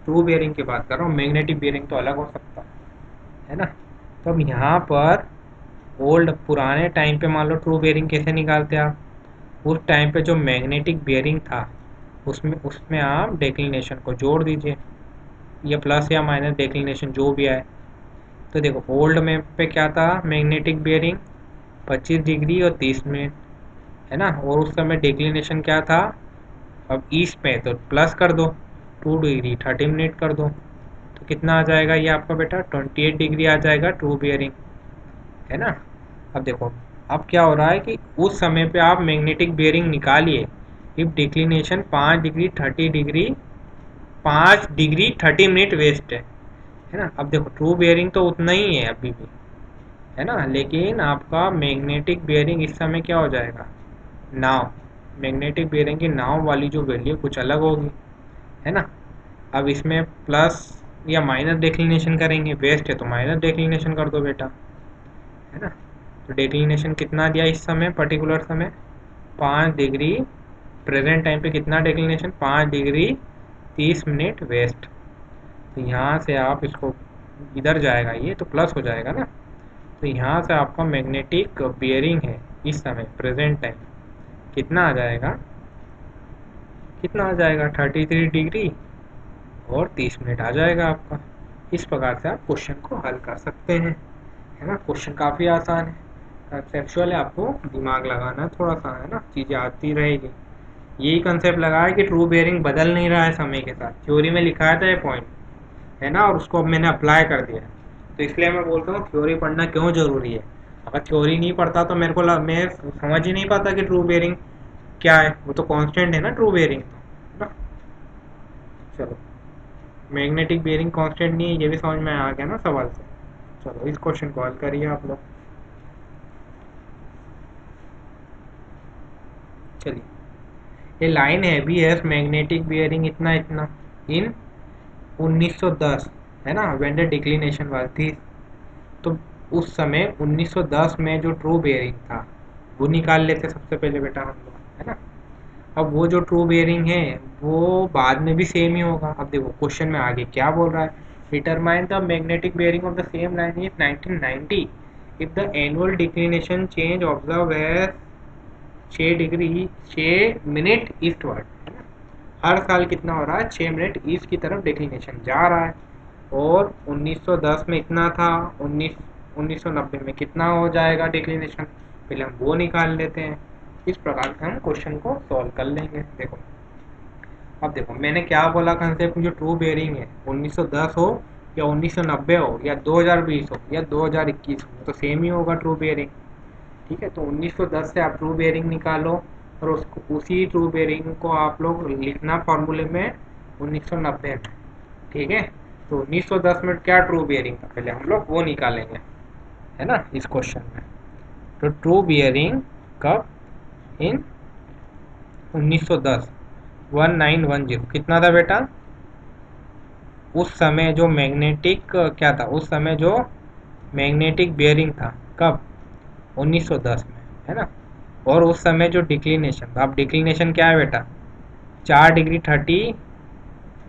ट्रू बियरिंग की बात कर रहा हूँ, मैग्नेटिक बियरिंग तो अलग हो सकता है ना। तो अब यहाँ पर ओल्ड पुराने टाइम पे मान लो ट्रू बियरिंग कैसे निकालते आप, उस टाइम पे जो मैग्नेटिक बियरिंग था उसमें उसमें आप डेक्लिनेशन को जोड़ दीजिए, या प्लस या माइनस डेक्लिनेशन जो भी आए। तो देखो ओल्ड मैप पे क्या था, मैग्नेटिक बियरिंग 25 डिग्री और 30 मिनट, है ना। और उस समय डिक्लिनेशन क्या था, अब ईस्ट में तो प्लस कर दो, 2 डिग्री 30 मिनट कर दो, तो कितना आ जाएगा ये आपका बेटा 28 डिग्री आ जाएगा ट्रू बियरिंग, है ना। अब देखो अब क्या हो रहा है कि उस समय पे आप मैग्नेटिक बियरिंग निकालिए if declination 5 degree 30 degree 5 degree 30 minute west है ना। अब देखो ट्रू बियरिंग तो उतना ही है अभी भी, है ना, लेकिन आपका मैग्नेटिक बियरिंग इस समय क्या हो जाएगा, नाव, मैग्नेटिक बियरिंग की नाव वाली जो वैल्यू कुछ अलग होगी, है ना। अब इसमें प्लस या माइनस डिक्लिनेशन करेंगे, वेस्ट है तो माइनस डिक्लिनेशन कर दो बेटा, है ना। तो डिक्लिनेशन कितना दिया इस समय पर्टिकुलर समय, 5 डिग्री, प्रेजेंट टाइम पे कितना डिक्लिनेशन 5 डिग्री 30 मिनट वेस्ट। तो यहाँ से आप इसको इधर जाएगा ये तो प्लस हो जाएगा ना। तो यहाँ से आपका मैग्नेटिक बियरिंग है इस समय प्रेजेंट टाइम कितना आ जाएगा, कितना आ जाएगा 33 डिग्री और 30 मिनट आ जाएगा आपका। इस प्रकार से आप क्वेश्चन को हल कर सकते हैं, है ना। क्वेश्चन काफ़ी आसान है, कंसेप्चुअल है, आपको दिमाग लगाना है थोड़ा सा, है ना, चीज़ें आती रहेगी। यही कंसेप्ट लगा है कि ट्रू बियरिंग बदल नहीं रहा है समय के साथ, थ्योरी में लिखाया था ये पॉइंट, है ना, और उसको अब मैंने अप्लाई कर दिया है। तो इसलिए मैं बोलता हूँ थ्योरी पढ़ना क्यों ज़रूरी है। अगर थ्योरी नहीं पढ़ता तो मेरे को मैं समझ ही नहीं पाता कि ट्रू बियरिंग क्या है, वो तो कांस्टेंट है ना ट्रू बियरिंग, है ना। चलो मैग्नेटिक बियरिंग कांस्टेंट नहीं है ये भी समझ में आ गया ना सवाल से। चलो इस क्वेश्चन को हल करिए आप लोग। चलिए, ये लाइन है बी एस मैग्नेटिक बियरिंग इतना इतना इन 1910, है ना, व्हेन द डिक्लिनेशन वाज थी। तो उस समय 1910 में जो ट्रू बियरिंग था वो निकाल लेते सबसे पहले बेटा हम लोग, है ना। अब वो जो ट्रू बियरिंग है वो बाद में भी सेम ही होगा। अब देखो क्वेश्चन में आगे क्या बोल रहा है, determine the magnetic bearing of the same line in 1990 if the annual declination change observe है 6 डिग्री 6 मिनट ईस्टवर्ड, है ना। हर साल कितना हो रहा है 6 मिनट ईस्ट की तरफ डिक्लिनेशन जा रहा है। और 1910 में इतना था, 1990 में कितना हो जाएगा डिक्लिनेशन, पहले हम वो निकाल लेते हैं। इस प्रकार से हम क्वेश्चन को सॉल्व कर लेंगे। देखो अब देखो मैंने क्या बोला, कंसेप्ट जो ट्रू बेयरिंग है 1910 हो या 1990 हो या 2020 हो या 2021 हो तो सेम ही होगा ट्रू बेयरिंग। ठीक है, तो 1910 से आप ट्रू बेयरिंग निकालो और उसको उसी ट्रू बेयरिंग को आप लोग लिखना फॉर्मूले में 1990 में। ठीक है, तो 1910 में क्या ट्रू बियरिंग था पहले हम लोग वो निकालेंगे, है ना, इस क्वेश्चन में। तो ट्रू बियरिंग कब, इन 1910 1910 कितना था बेटा, उस समय जो मैग्नेटिक क्या था, उस समय जो मैग्नेटिक बियरिंग था कब 1910 में, है ना। और उस समय जो डिक्लिनेशन था, अब डिक्लिनेशन क्या है बेटा 4 डिग्री 30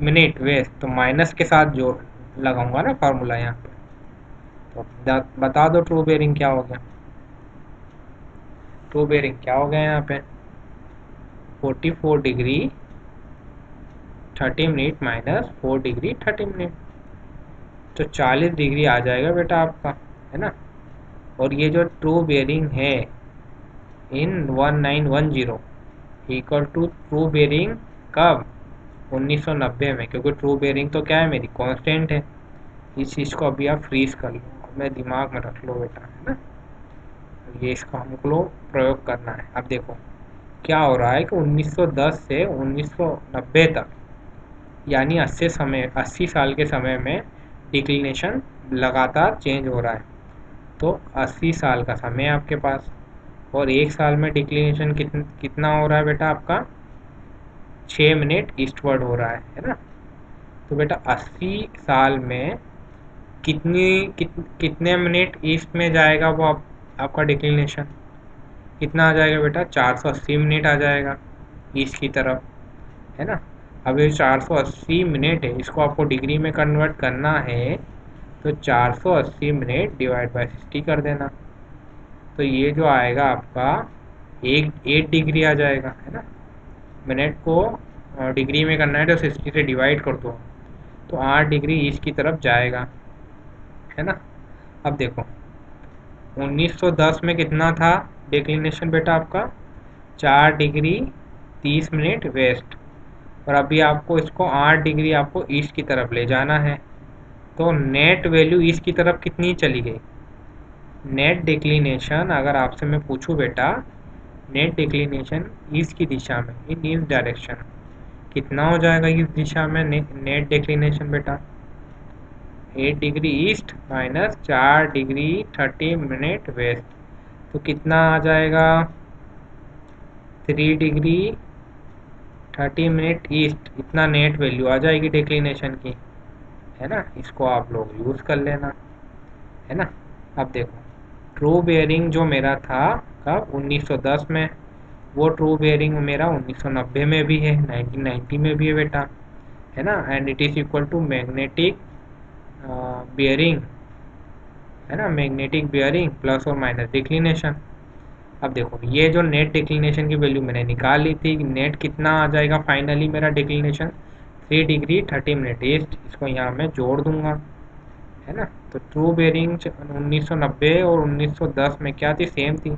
मिनट वेस्ट, तो माइनस के साथ जो लगाऊंगा ना फार्मूला यहाँ पे। तो बता दो ट्रू बेयरिंग क्या हो गया, ट्रू बेयरिंग क्या हो गया यहाँ पे 44 degree 30 minute minus 4 degree 30 minute, तो 40 डिग्री आ जाएगा बेटा आपका, है ना। और ये जो ट्रू बेयरिंग है इन 1910 इक्वल टू ट्रू बेरिंग कब 1990 में, क्योंकि ट्रू बेरिंग तो क्या है मेरी कांस्टेंट है। इस चीज़ को अभी आप फ्रीज कर लो, अपने दिमाग में रख लो बेटा, है ना। ये इसका हमको प्रयोग करना है। अब देखो क्या हो रहा है कि 1910 से 1990 तक यानी 80 साल के समय में डिक्लिनेशन लगातार चेंज हो रहा है। तो 80 साल का समय है आपके पास, और एक साल में डिक्लिनेशन कितना हो रहा है बेटा आपका 6 मिनट ईस्टवर्ड हो रहा है ना। तो बेटा 80 साल में कितने मिनट ईस्ट में जाएगा वो आपका डिक्लिनेशन कितना आ जाएगा बेटा 480 मिनट आ जाएगा ईस्ट की तरफ, है ना। अब ये 480 मिनट है, इसको आपको डिग्री में कन्वर्ट करना है, तो 480 मिनट डिवाइड बाय 60 कर देना। तो ये जो आएगा आपका 8 डिग्री आ जाएगा, है ना। मिनट को डिग्री में करना है तो 60 से डिवाइड कर दो, तो 8 डिग्री ईस्ट की तरफ जाएगा, है ना। अब देखो 1910 में कितना था डिक्लिनेशन बेटा आपका 4 डिग्री 30 मिनट वेस्ट, और अभी आपको इसको 8 डिग्री आपको ईस्ट की तरफ ले जाना है। तो नेट वैल्यू ईस्ट की तरफ कितनी चली गई, नेट डिक्लिनेशन अगर आपसे मैं पूछूं बेटा नेट डिक्लिनेशन ईस्ट की दिशा में इन ईस्ट डायरेक्शन कितना हो जाएगा इस दिशा में नेट डिक्लिनेशन बेटा 8 degree east minus 4 degree 30 minute west, तो कितना आ जाएगा 3 डिग्री 30 मिनट ईस्ट, इतना नेट वैल्यू आ जाएगी डिक्लिनेशन की, है ना। इसको आप लोग यूज़ कर लेना, है ना। अब देखो ट्रू बेयरिंग जो मेरा था कब 1910 में, वो ट्रू बेयरिंग मेरा 1990 में भी है, 1990 में भी है बेटा, है ना। And it is equal to magnetic bearing, है ना, मैग्नेटिक बेयरिंग प्लस और माइनस डिक्लिनेशन। अब देखो ये जो नेट डिक्लिनेशन की वैल्यू मैंने निकाल ली थी, नेट कितना आ जाएगा फाइनली मेरा डिक्लिनेशन 3 डिग्री 30 मिनट ईस्ट, इसको यहाँ मैं जोड़ दूंगा, है ना। तो ट्रू बेयरिंग 1990 और 1910 में क्या थी, सेम थी,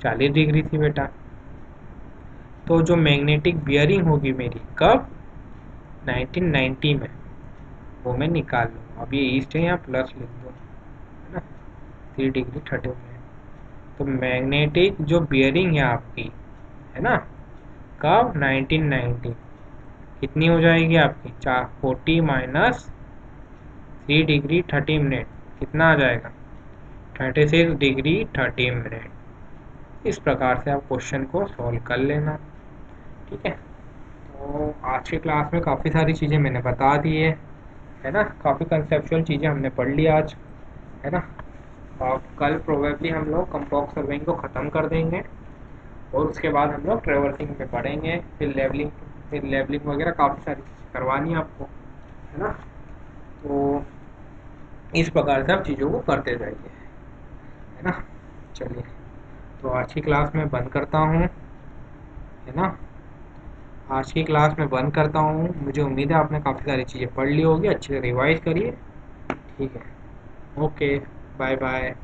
40 डिग्री थी बेटा। तो जो मैग्नेटिक बियरिंग होगी मेरी कब 1990 में, वो मैं निकाल लूँगा। अब ये ईस्ट है, यहाँ प्लस लिख दो, है ना, 3 डिग्री 30 मिनट। तो मैग्नेटिक जो बियरिंग है आपकी, है ना, कब 1990 कितनी हो जाएगी आपकी 40 माइनस 3 डिग्री 30 मिनट कितना आ जाएगा 36 डिग्री 30 मिनट। इस प्रकार से आप क्वेश्चन को सॉल्व कर लेना, ठीक है। तो आज की क्लास में काफ़ी सारी चीज़ें मैंने बता दी है ना, काफ़ी कंसेप्चुअल चीज़ें हमने पढ़ ली आज, है ना। और कल प्रोबेबली हम लोग कंपॉक्स सर्विंग को ख़त्म कर देंगे, और उसके बाद हम लोग ट्रेवर्सिंग पे पढ़ेंगे, फिर लेबलिंग वगैरह काफ़ी सारी चीज़ें करवानी है आपको, है ना। तो इस प्रकार से आप चीज़ों को करते जाइए, है ना। चलिए, तो आज की क्लास में बंद करता हूँ, है ना। आज की क्लास में बंद करता हूँ। मुझे उम्मीद है आपने काफ़ी सारी चीज़ें पढ़ ली होगी, अच्छे से रिवाइज करिए, ठीक है। Okay, bye bye.